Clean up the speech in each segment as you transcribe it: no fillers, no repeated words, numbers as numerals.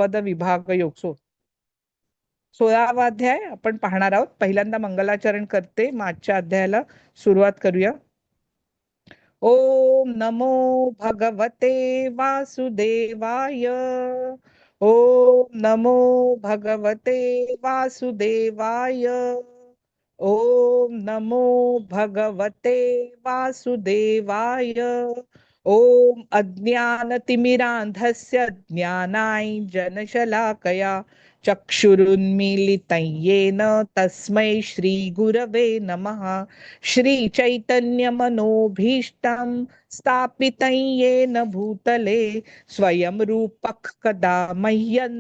द्विपद विभाग योग 16वा अध्याय आपण पाहणार आहोत. पहिल्यांदा मंगलाचरण करते, मागच्या अध्यायाला सुरुवात करूया. ओम नमो भगवते वासुदेवाय. ओम नमो भगवते वासुदेवाय. ओम नमो भगवते वासुदेवाय. ओम अज्ञानतिमिरान्धस्य ज्ञानाञ्जनशलाकया चक्षुरुन्मीलितं येन तस्मै श्रीगुरवे नमः. श्रीचैतन्यमनोभीष्टं स्थापितं येन भूतले स्वयं रूपः कदा मह्यं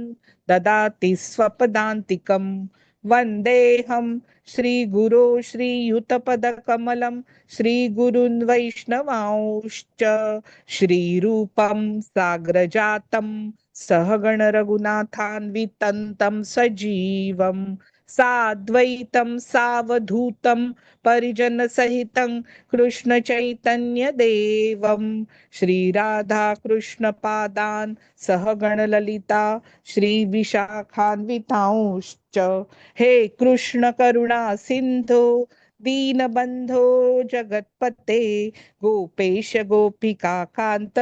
ददाति स्वपदान्तिकं. वन्देऽहं श्रीगुरो श्रीयुतपदकमलं श्रीगुरुन् वैष्णवांश्च श्रीरूपं साग्रजातं सहगण रघुनाथान्वितं सजीवं साद्वैतं सावधूतं परिजन सहितं कृष्ण चैतन्य देवं श्रीराधा कृष्ण पादान् सहगण ललिता श्री विशाखान्वितांश्च. हे कृष्ण करुणा सिंधो दीनबंधो जगत्पते गोपेश गोपिका कांत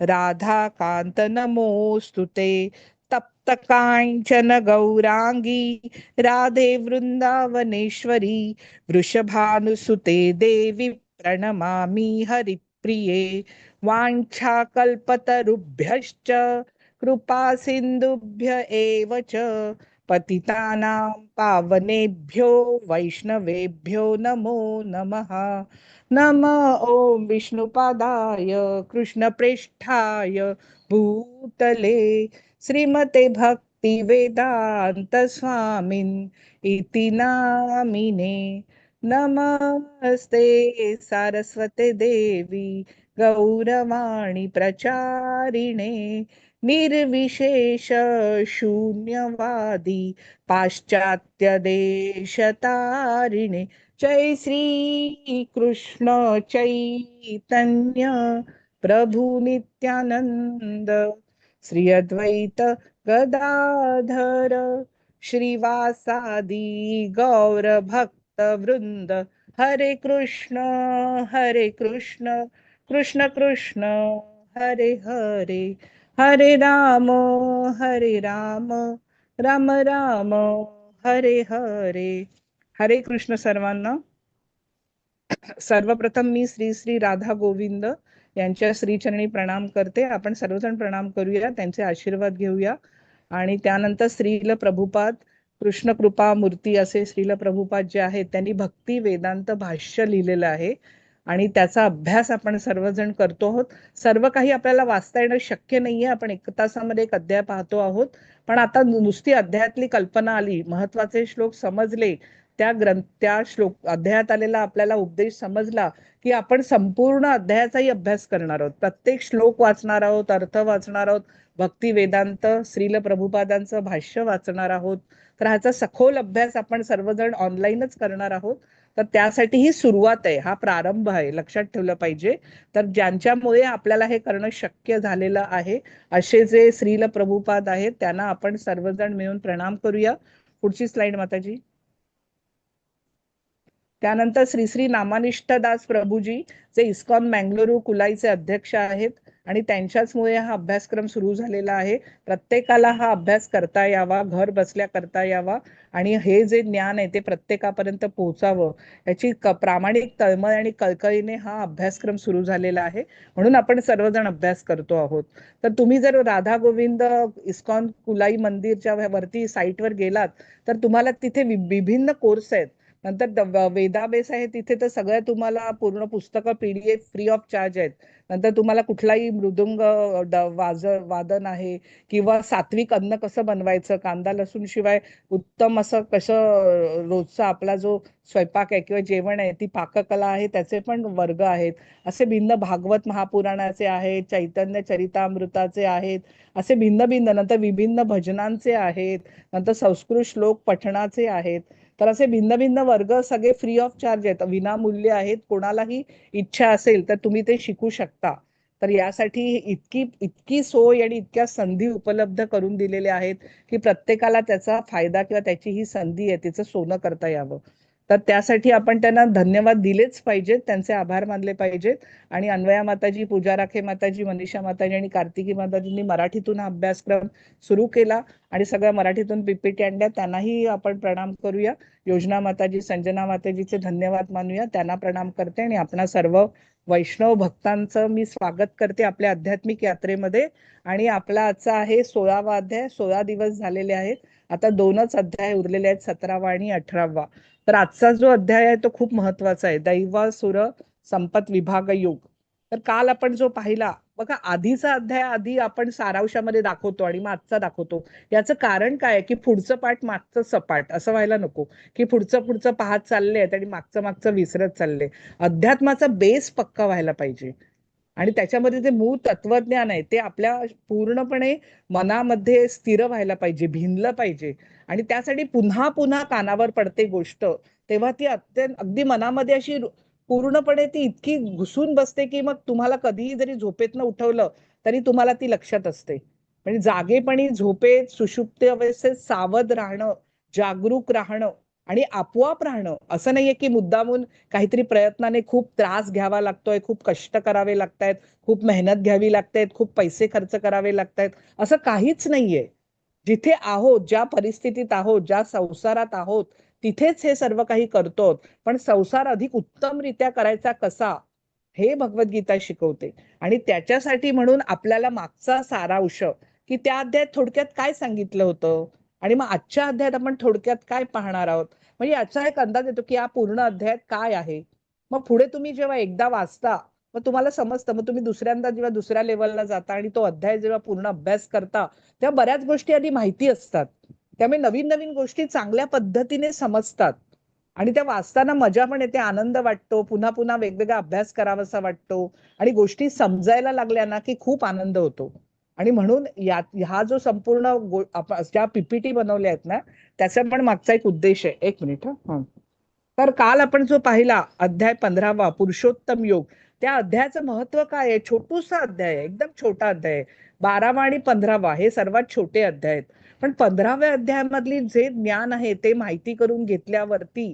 राधा कांत नमोस्तुते. तप्त कांचन गौरांगी राधे वृंदावनेश्वरी वृषभानुसुते देवी प्रणमामि हरिप्रिये. वाञ्छाकल्पतरुभ्यश्च कृपा सिन्धुभ्य एव च पतितानां पावनेभ्यो वैष्णवेभ्यो नमो नमः. नमः ओम विष्णुपादाय कृष्णप्रेष्ठाय भूतले श्रीमते भक्ति वेदांत स्वामिन् इति नामिने. नमस्ते सारस्वते देवी गौरवाणी प्रचारिणे निर्विशेष शून्यवादी पाश्चात्य देशतारिणे. जय श्री कृष्ण चैतन्य प्रभु नित्यानंद श्री अद्वैत गदाधर श्रीवासादि गौर भक्त वृंद. हरे कृष्ण कृष्ण कृष्ण हरे हरे, हरे राम राम राम हरे हरे. हरे कृष्ण सर्वांना. सर्वप्रथम मी श्री श्री राधा गोविंद यांच्या श्रीचरणी प्रणाम करते. आपण सर्वजण प्रणाम करूया, त्यांचे आशीर्वाद घेऊया. आणि त्यानंतर श्रील प्रभुपाद कृष्ण कृपा मूर्ती असे श्रील प्रभुपाद जे आहेत त्यांनी भक्ती वेदांत भाष्य लिहिलेलं आहे आणि त्याचा अभ्यास आपण सर्वजण करतो आहोत. सर्व काही आपल्याला वाचता येणं शक्य नाहीये. आपण 1 तासामध्ये एक अध्याय पाहतो आहोत, पण आता नुसती अध्यायातली कल्पना आली, महत्वाचे श्लोक समजले, त्या श्लोक अध्यायात आलेला आपल्याला उपदेश समजला की आपण संपूर्ण अध्यायाचाही अभ्यास करणार आहोत. प्रत्येक श्लोक वाचणार आहोत, अर्थ वाचणार आहोत, भक्ती वेदांत श्रील प्रभुपादांचं भाष्य वाचणार आहोत. तर ह्याचा सखोल अभ्यास आपण सर्वजण ऑनलाईनच करणार आहोत. तर त्यासाठी ही सुरुवात आहे, हा प्रारंभ आहे, लक्षात ठेवलं पाहिजे. तर ज्यांच्यामुळे आपल्याला हे करणं शक्य झालेलं आहे असे जे श्रील प्रभुपाद आहेत त्यांना आपण सर्वजण मिळून प्रणाम करूया. पुढची स्लाइड माताजी. त्यानंतर श्री श्री नामानिष्ठदास प्रभूजी जे इस्कॉन मँगलोरू कुलाईचे अध्यक्ष आहेत आणि त्यांच्याचमुळे हा अभ्यासक्रम सुरू झालेला आहे. प्रत्येकाला हा अभ्यास करता यावा, घर बसल्या करता यावा आणि हे जे ज्ञान आहे ते प्रत्येकापर्यंत पोहोचावं याची प्रामाणिक तळमळ आणि कळकळीने हा अभ्यासक्रम सुरू झालेला आहे. म्हणून आपण सर्वजण अभ्यास करतो आहोत. तर तुम्ही जर राधा गोविंद इस्कॉन कुलाई मंदिरच्या वरती साईटवर गेलात तर तुम्हाला तिथे विभिन्न कोर्स आहेत. नंतर वेदाबेस आहे, तिथे तर सगळ्या तुम्हाला पूर्ण पुस्तकं PDF फ्री ऑफ चार्ज आहेत. नंतर तुम्हाला कुठलाही मृदुंग वादन आहे किंवा सात्विक अन्न कसं बनवायचं, कांदा लसूण शिवाय उत्तम असं कसं रोजचा आपला जो स्वयंपाक आहे किंवा जेवण आहे ती पाककला आहे त्याचे पण वर्ग आहेत. असे भिन्न भागवत महापुराणाचे आहेत, चैतन्य चरितामृताचे आहेत, असे भिन्न भिन्न. नंतर विभिन्न भजनांचे आहेत, नंतर संस्कृत श्लोक पठणाचे आहेत. तर असे भिन्न भिन्न वर्ग सगळे फ्री ऑफ चार्ज आहेत, विनामूल्य आहेत. कोणालाही इच्छा असेल तर तुम्ही ते शिकू शकता. तर यासाठी इतकी इतकी सोय आणि इतक्या संधी उपलब्ध करून दिलेल्या आहेत की प्रत्येकाला त्याचा फायदा किंवा त्याची ही संधी आहे तिचं सोनं करता यावं. तर त्यासाठी आपण त्यांना धन्यवाद दिलेच पाहिजेत, त्यांचे आभार मानले पाहिजेत. आणि अन्वया माताजी, पूजा राखे माताजी, मनीषा माताजी आणि कार्तिकी माताजींनी मराठीतून हा अभ्यासक्रम सुरू केला आणि सगळ्या मराठीतून पीपीटी आणल्या, त्यांनाही आपण प्रणाम करूया. योजना माताजी, संजना माताजीचे धन्यवाद मानूया, त्यांना प्रणाम करते. आणि आपणा सर्व वैष्णव भक्तांचं मी स्वागत करते आपल्या आध्यात्मिक यात्रेमध्ये. आणि आपला आजचा आहे 16वा अध्याय. 16 दिवस झालेले आहेत, आता 2च अध्याय उरलेले आहेत, 17वा आणि 18वा. तर आजचा जो अध्याय आहे तो खूप महत्वाचा आहे, दैवासुर संपत विभाग योग. तर काल आपण जो पाहिला बघा, आधीचा अध्याय आधी आपण सारांशामध्ये दाखवतो आणि मग आजचा दाखवतो. याचं कारण काय आहे की पुढचं पाठ मागचं सपाट असं व्हायला नको की पुढचं पुढचं पाहत चालले आहेत आणि मागचं मागचं विसरत चालले. अध्यात्माचा बेस पक्का व्हायला पाहिजे आणि त्याच्यामध्ये जे मूळ तत्वज्ञान आहे ते आपल्या पूर्णपणे मनामध्ये स्थिर व्हायला पाहिजे, भिनलं पाहिजे. आणि त्यासाठी पुन्हा पुन्हा कानावर पडते गोष्ट, तेव्हा ती अत्यंत अगदी मनामध्ये अशी पूर्णपणे ती इतकी घुसून बसते की मग तुम्हाला कधीही जरी झोपेतनं उठवलं तरी तुम्हाला ती लक्षात असते. म्हणजे जागेपणी, झोपेत, सुषुप्त अवस्थेत सावध राहणं, जागरूक राहणं आणि आपोआप राहणं. असं नाहीये की मुद्दामून काहीतरी प्रयत्नाने खूप त्रास घ्यावा लागतोय, खूप कष्ट करावे लागतायत, खूप मेहनत घ्यावी लागतायत, खूप पैसे खर्च करावे लागतायत, असं काहीच नाहीये. जिथे आहोत, ज्या परिस्थितीत आहोत, ज्या संसारात आहोत, तिथेच हे सर्व काही करतो. पण संसार अधिक उत्तमरित्या करायचा कसा, हे भगवद्गीता शिकवते. आणि त्याच्यासाठी म्हणून आपल्याला मागचा सारांश की त्या अध्यायात थोडक्यात काय सांगितलं होतं आणि मग आजच्या अध्यायात आपण थोडक्यात काय पाहणार आहोत, म्हणजे याचा एक अंदाज येतो की या पूर्ण अध्यायात काय आहे. मग पुढे तुम्ही जेव्हा एकदा वाचता मग तुम्हाला समजतं, मग तुम्ही दुसऱ्यांदा जेव्हा दुसऱ्या लेवलला जाता आणि तो अध्याय जेव्हा पूर्ण अभ्यास करता तेव्हा बऱ्याच गोष्टी आधी माहिती असतात, त्यामुळे नवीन नवीन गोष्टी चांगल्या पद्धतीने समजतात आणि त्या वाचताना मजा पण येते, आनंद वाटतो, पुन्हा पुन्हा वेगवेगळा अभ्यास करावासा वाटतो आणि गोष्टी समजायला लागल्या ना की खूप आनंद होतो. आणि म्हणून हा जो संपूर्ण ज्या पीपीटी बनवल्या आहेत ना त्याचा पण मागचा एक उद्देश आहे. एक मिनिट हा. तर काल आपण जो पाहिला अध्याय 15वा पुरुषोत्तम योग, त्या अध्यायाचं महत्व काय आहे. छोटूसा अध्याय आहे, एकदम छोटा अध्याय आहे. 12वा आणि 15वा हे सर्वात छोटे अध्याय आहेत. पण 15व्या अध्यायामधली जे ज्ञान आहे ते माहिती करून घेतल्यावरती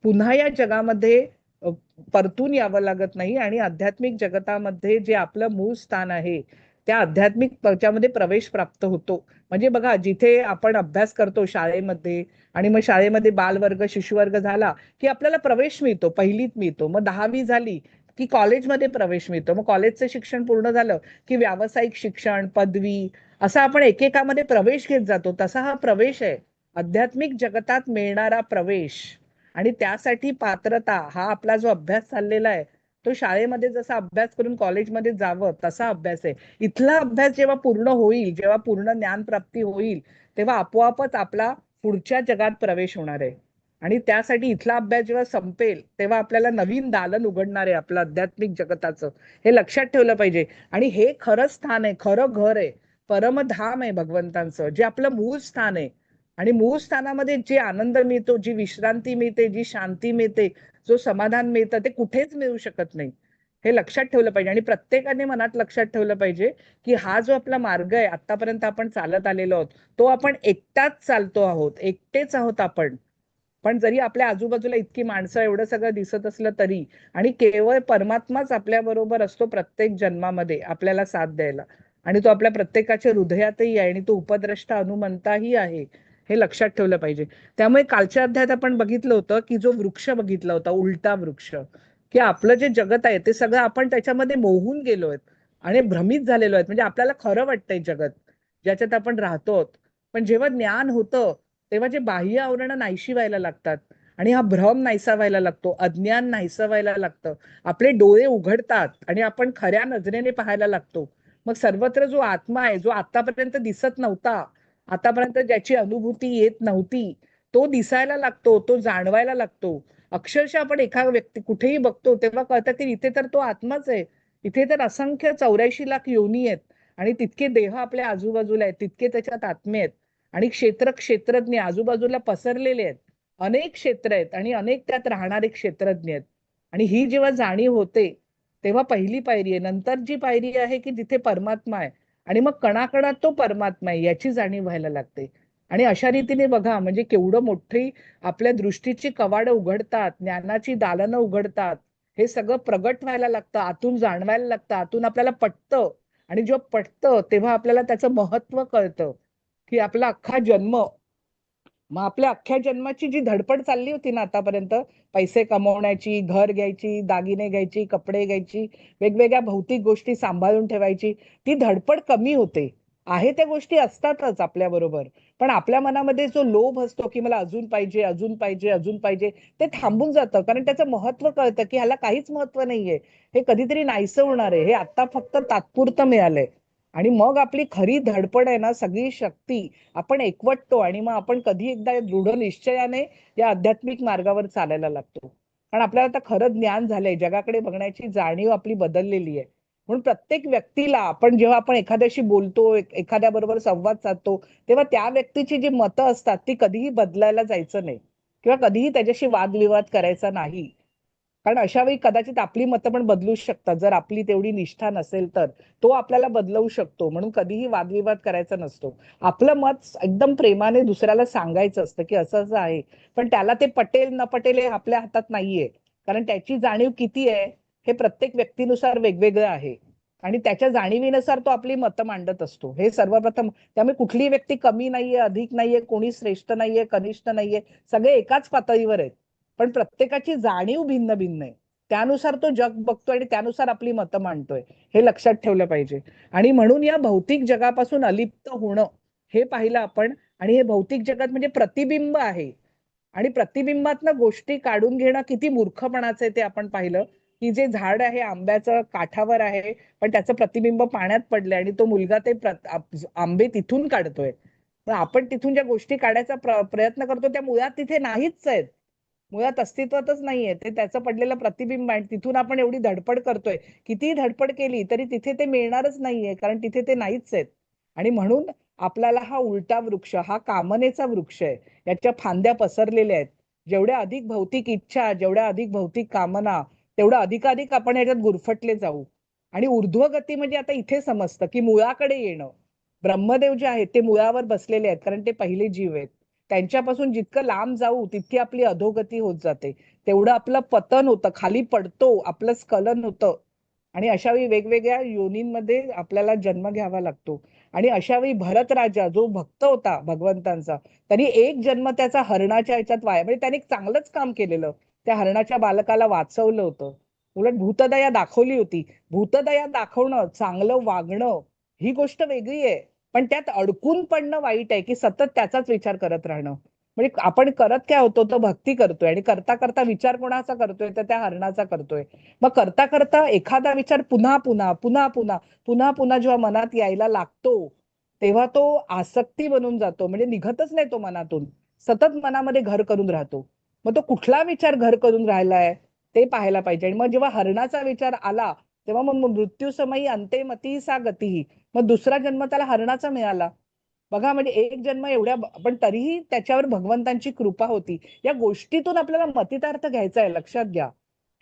पुन्हा या जगामध्ये अ, परतून यावं लागत नाही आणि आध्यात्मिक जगतामध्ये जे आपलं मूळ स्थान आहे त्या आध्यात्मिक त्याच्यामध्ये प्रवेश प्राप्त होतो. म्हणजे बघा, जिथे आपण अभ्यास करतो शाळेमध्ये आणि मग शाळेमध्ये बालवर्ग, शिशुवर्ग झाला की आपल्याला प्रवेश मिळतो, पहिलीत मिळतो, मग 10वी झाली की कॉलेजमध्ये प्रवेश मिळतो, मग कॉलेजचं शिक्षण पूर्ण झालं की व्यावसायिक शिक्षण, पदवी, असा आपण एकेकामध्ये प्रवेश घेत जातो. तसा हा प्रवेश आहे, आध्यात्मिक जगतात मिळणारा प्रवेश. आणि त्यासाठी पात्रता हा आपला जो अभ्यास चाललेला आहे तो शाळेमध्ये जसा अभ्यास करून कॉलेजमध्ये जावं तसा अभ्यास आहे. इथला अभ्यास जेव्हा पूर्ण होईल, जेव्हा पूर्ण ज्ञान प्राप्ती होईल, तेव्हा आपोआपच आपला पुढच्या जगात प्रवेश होणार आहे. आणि त्यासाठी इथला अभ्यास जेव्हा संपेल तेव्हा आपल्याला नवीन दालन उघडणार आहे आपलं आध्यात्मिक जगताचं. हे लक्षात ठेवलं पाहिजे. आणि हे खरं स्थान आहे, खरं घर आहे, परमधाम आहे भगवंतांचं, जे आपलं मूळ स्थान आहे. आणि मूळ स्थानामध्ये जे आनंद मिळतो, जी विश्रांती मिळते, जी शांती मिळते, जो समाधान मिळतं ते कुठेच मिळू शकत नाही. हे लक्षात ठेवलं पाहिजे. आणि प्रत्येकाने मनात लक्षात ठेवलं पाहिजे की हा जो आपला मार्ग आहे आतापर्यंत आपण चालत आलेलो आहोत तो आपण एकटाच चालतो आहोत, एकटेच आहोत आपण. पण जरी आपल्या आजूबाजूला इतकी माणसं, एवढं सगळं दिसत असलं तरी, आणि केवळ परमात्माच आपल्या बरोबर असतो प्रत्येक जन्मामध्ये आपल्याला साथ द्यायला. आणि तो आपल्या प्रत्येकाच्या हृदयातही आहे आणि तो उपद्रष्टा हनुमंताही आहे, हे लक्षात ठेवलं पाहिजे. त्यामुळे कालच्या अध्यायात आपण बघितलं होतं की जो वृक्ष बघितला होता, उलटा वृक्ष, की आपलं जे जगत आहे ते सगळं आपण त्याच्यामध्ये मोहून गेलोय आणि भ्रमित झालेलो आहेत. म्हणजे आपल्याला खरं वाटतंय जगत ज्याच्यात आपण राहतो, पण जेव्हा ज्ञान होतं तेव्हा जे बाह्य आवरणं नाहीशी व्हायला लागतात आणि हा भ्रम नाहीसा व्हायला लागतो, अज्ञान नाहीसा व्हायला लागतं, आपले डोळे उघडतात आणि आपण खऱ्या नजरेने पाहायला लागतो. मग सर्वत्र जो आत्मा आहे, जो आतापर्यंत दिसत नव्हता, आतापर्यंत ज्याची अनुभूती येत नव्हती, तो दिसायला लागतो, तो जाणवायला लागतो. अक्षरशः आपण एखादा व्यक्ती कुठेही बघतो तेव्हा कळतं की इथे तर तो आत्माच आहे, इथे तर असंख्य 84 लाख योनी आहेत आणि तितके देह आपल्या आजूबाजूला आहेत, तितके त्याच्यात आत्मे आहेत. आणि क्षेत्रज्ञ आजूबाजूला पसरलेले आहेत, अनेक क्षेत्र आहेत आणि अनेक त्यात राहणारे क्षेत्रज्ञ आहेत. आणि ही जेव्हा जाणीव होते तेव्हा पहिली पायरी आहे. नंतर जी पायरी आहे की जिथे परमात्मा आहे आणि मग कणाकणात तो परमात्मा आहे याची जाणीव व्हायला लागते. आणि अशा रीतीने बघा म्हणजे केवढं मोठी आपल्या दृष्टीची कवाडं उघडतात, ज्ञानाची दालनं उघडतात. हे सगळं प्रगट व्हायला लागतं, आतून जाणवायला लागतं, आतून आपल्याला पटतं. आणि जेव्हा पटतं तेव्हा आपल्याला त्याचं महत्व कळतं की आपला अख्खा जन्म, मग आपल्या अख्ख्या जन्माची जी धडपड चालली होती ना आतापर्यंत, पैसे कमवण्याची, घर घ्यायची, दागिने घ्यायची, कपडे घ्यायची, वेगवेगळ्या भौतिक गोष्टी सांभाळून ठेवायची, ती धडपड कमी होते. आहे त्या गोष्टी असतातच आपल्या बरोबर, पण आपल्या मनामध्ये जो लोभ असतो की मला अजून पाहिजे, अजून पाहिजे, अजून पाहिजे, ते थांबून जातं. कारण त्याचं महत्व कळतं की ह्याला काहीच महत्व नाहीये, हे कधीतरी नाहीसं होणार आहे, हे आता फक्त तात्पुरतं मिळालंय. आणि मग आपली खरी धडपड आहे ना, सगळी शक्ती आपण एकवटतो आणि मग आपण कधी एकदा दृढ निश्चयाने या आध्यात्मिक मार्गावर चालायला लागतो. कारण आपल्याला आता खरं ज्ञान झालंय, जगाकडे बघण्याची जाणीव आपली बदललेली आहे. म्हणून प्रत्येक व्यक्तीला आपण जेव्हा आपण एखाद्याशी बोलतो, एखाद्या बरोबर संवाद साधतो, तेव्हा त्या व्यक्तीची जी मतं असतात ती कधीही बदलायला जायचं नाही किंवा कधीही त्याच्याशी वादविवाद करायचा नाही. कारण अशा वेळी कदाचित आपली मतं पण बदलू शकतात. जर आपली तेवढी निष्ठा नसेल तर तो आपल्याला बदलवू शकतो. म्हणून कधीही वादविवाद करायचा नसतो. आपलं मत एकदम प्रेमाने दुसऱ्याला सांगायचं असतं की असं असं आहे. पण त्याला ते पटेल न पटेल हे आपल्या हातात नाहीये. कारण त्याची जाणीव किती आहे हे प्रत्येक व्यक्तीनुसार वेगवेगळं आहे. आणि त्याच्या जाणीवीनुसार तो आपली मतं मांडत असतो. हे सर्वप्रथम. त्यामुळे कुठली व्यक्ती कमी नाहीये, अधिक नाहीये, कोणी श्रेष्ठ नाहीये, कनिष्ठ नाहीये, सगळे एकाच पातळीवर आहेत. पण प्रत्येकाची जाणीव भिन्न भिन्न आहे. त्यानुसार तो जग बघतोय आणि त्यानुसार आपली मतं मांडतोय. हे लक्षात ठेवलं पाहिजे. आणि म्हणून या भौतिक जगापासून अलिप्त होणं हे पाहिलं आपण. आणि हे भौतिक जगात म्हणजे प्रतिबिंब आहे. आणि प्रतिबिंबातनं गोष्टी काढून घेणं किती मूर्खपणाचं आहे ते आपण पाहिलं. की जे झाड आहे आंब्याचं काठावर आहे, पण त्याचं प्रतिबिंब पाण्यात पडलंय आणि तो मुलगा ते आंबे तिथून काढतोय. पण आपण तिथून ज्या गोष्टी काढायचा प्रयत्न करतो त्या मुळात तिथे नाहीच आहेत, मुळात अस्तित्वातच नाहीये. ते त्याचं पडलेलं प्रतिबिंब आहे. तिथून आपण एवढी धडपड करतोय, कितीही धडपड केली तरी तिथे ते मिळणारच नाहीये, कारण तिथे ते नाहीच आहेत. आणि म्हणून आपल्याला हा उलटा वृक्ष, हा कामनेचा वृक्ष आहे. याच्या फांद्या पसरलेल्या आहेत. जेवढ्या अधिक भौतिक इच्छा, जेवढ्या अधिक भौतिक कामना, तेवढं अधिकाधिक आपण याच्यात गुरफटले जाऊ. आणि ऊर्ध्वगती म्हणजे आता इथे समजतं की मुळाकडे येणं. ब्रह्मदेव जे आहेत ते मुळावर बसलेले आहेत, कारण ते पहिले जीव आहेत. त्यांच्यापासून जितकं लांब जाऊ तितकी आपली अधोगती होत जाते. तेवढं आपलं पतन होतं, खाली पडतो, आपलं स्खलन होतं. आणि अशा वेळी वेगवेगळ्या योनींमध्ये आपल्याला जन्म घ्यावा लागतो. आणि अशा वेळी भरत राजा जो भक्त होता भगवंतांचा, तरी एक जन्म त्याचा हरणाच्या ह्याच्यात वाया, म्हणजे त्याने एक चांगलंच काम केलेलं. त्या हरणाच्या बालकाला वाचवलं होतं. उलट भूतदया दाखवली होती. भूतदया दाखवणं, चांगलं वागणं ही गोष्ट वेगळी आहे. पण त्यात अडकून पडणं वाईट आहे, की सतत त्याचाच विचार करत राहणं. म्हणजे आपण करत काय होतो, तर भक्ती करतोय आणि करता करता विचार कोणाचा करतोय, तर त्या हरणाचा करतोय. मग करता करता एखादा विचार पुन्हा पुन्हा पुन्हा पुन्हा पुन्हा पुन्हा जेव्हा मनात यायला लागतो, तेव्हा तो आसक्ती बनून जातो. म्हणजे निघतच नाही तो मनातून, सतत मनामध्ये घर करून राहतो. मग तो कुठला विचार घर करून राहिलाय ते पाहायला पाहिजे. आणि मग जेव्हा हरणाचा विचार आला, तेव्हा मग मृत्यू समयी अंते मती सा गती, मग दुसरा जन्म त्याला हरणाचा मिळाला. बघा म्हणजे एक जन्म एवढ्या, पण तरीही त्याच्यावर भगवंतांची कृपा होती. या गोष्टीतून आपल्याला मतितार्थ घ्यायचा आहे, लक्षात घ्या.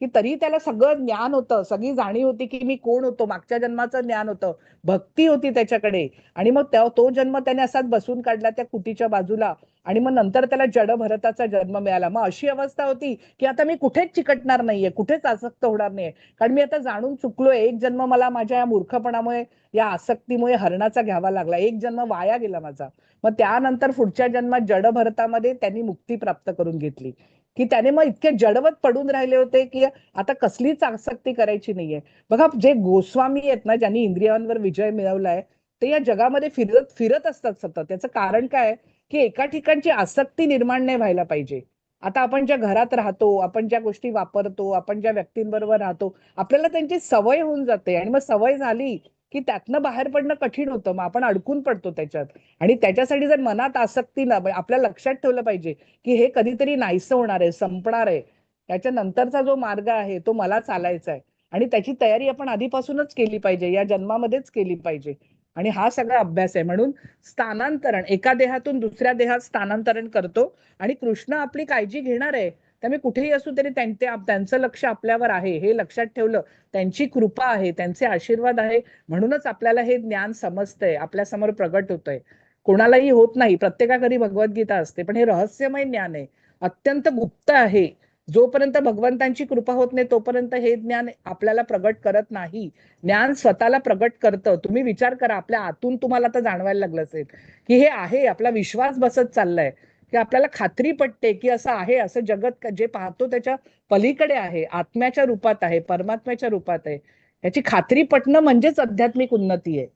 की तरी त्याला सगळं ज्ञान होतं, सगळी जाणीव होती की मी कोण होतो, मागच्या जन्माचं ज्ञान होतं, भक्ती होती त्याच्याकडे. आणि मग तो जन्म त्याने असाच बसून काढला त्या कुटीच्या बाजूला. आणि मग नंतर त्याला जड भरताचा जन्म मिळाला. मग अशी अवस्था होती की आता मी कुठेच चिकटणार नाहीये, कुठेच आसक्त होणार नाहीये, कारण मी आता जाणून चुकलोय. एक जन्म मला माझ्या या मूर्खपणामुळे, या आसक्तीमुळे हरणाचा घ्यावा लागला, एक जन्म वाया गेला माझा. मग त्यानंतर पुढच्या जन्मात जड भरतामध्ये त्यांनी मुक्ती प्राप्त करून घेतली. की त्याने मग इतके जडवत पडून राहिले होते की आता कसलीच आसक्ती करायची नाहीये. बघा जे गोस्वामी आहेत ना, ज्यांनी इंद्रियांवर विजय मिळवलाय, ते या जगामध्ये फिरत फिरत असतात सतत. त्याचं कारण काय, की एका ठिकाणची आसक्ती निर्माण नाही व्हायला पाहिजे. आता आपण ज्या घरात राहतो, आपण ज्या गोष्टी वापरतो, आपण ज्या व्यक्तींबरोबर राहतो, आपल्याला त्यांची सवय होऊन जाते. आणि मग सवय झाली की त्यातनं बाहेर पडणं कठीण होतं, मग आपण अडकून पडतो त्याच्यात. आणि त्याच्यासाठी जर मनात आसक्ती ना, आपल्या लक्षात ठेवलं पाहिजे की हे कधीतरी नाहीसं होणार आहे, संपणार आहे. त्याच्या नंतरचा जो मार्ग आहे तो मला चालायचा आहे. आणि त्याची तयारी आपण आधीपासूनच केली पाहिजे, या जन्मामध्येच केली पाहिजे. आणि हा सगळा अभ्यास आहे. म्हणून स्थानांतरण, एका देहातून दुसऱ्या देहात स्थानांतरण करतो. आणि कृष्ण आपली काळजी घेणार आहे. त्यामुळे कुठेही असू तरी त्यांचं लक्ष आपल्यावर आहे हे लक्षात ठेवलं, त्यांची कृपा आहे, त्यांचे आशीर्वाद आहे, म्हणूनच आपल्याला हे ज्ञान समजतंय, आपल्या समोर प्रगट होतंय. कोणालाही होत नाही, प्रत्येकाकडे भगवद्गीता असते, पण हे रहस्यमय ज्ञान आहे, अत्यंत गुप्त आहे. जोपर्यंत भगवंतांची कृपा होत नाही तोपर्यंत हे ज्ञान आपल्याला प्रगट करत नाही. ज्ञान स्वतःला प्रगट करतं. तुम्ही विचार करा, आपल्या आतून तुम्हाला आता जाणवायला लागलं असेल की हे आहे, आपला विश्वास बसत चाललाय, की आपल्याला खात्री पटते की असं आहे, असं जगत जे पाहतो त्याच्या पलीकडे आहे, आत्म्याच्या रूपात आहे, परमात्म्याच्या रूपात आहे. याची खात्री पटणं म्हणजेच आध्यात्मिक उन्नती आहे.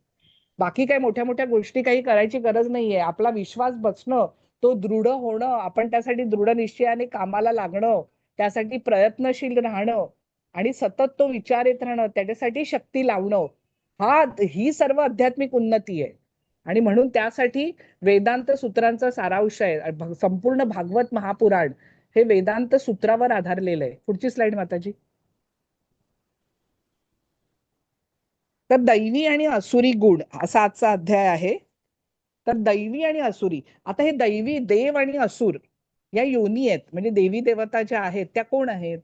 बाकी काही मोठ्या मोठ्या गोष्टी काही करायची गरज नाहीये. आपला विश्वास बसणं, तो दृढ होणं, आपण त्यासाठी दृढ निश्चयाने कामाला लागणं, त्यासाठी प्रयत्नशील राहणं आणि सतत तो विचार येत राहणं, त्याच्यासाठी शक्ती लावणं, ही सर्व आध्यात्मिक उन्नती आहे. आणि म्हणून त्यासाठी वेदांत सूत्रांचा सारांश आहे. संपूर्ण भागवत महापुराण हे वेदांत सूत्रावर आधारलेलं आहे. पुढची स्लाइड माताजी. तर दैवी आणि असुरी गुण असा आजचा अध्याय आहे. तर दैवी आणि असुरी, आता हे दैवी देव आणि असुर या योनी आहेत, म्हणजे देवी देवता ज्या आहेत त्या कोण आहेत?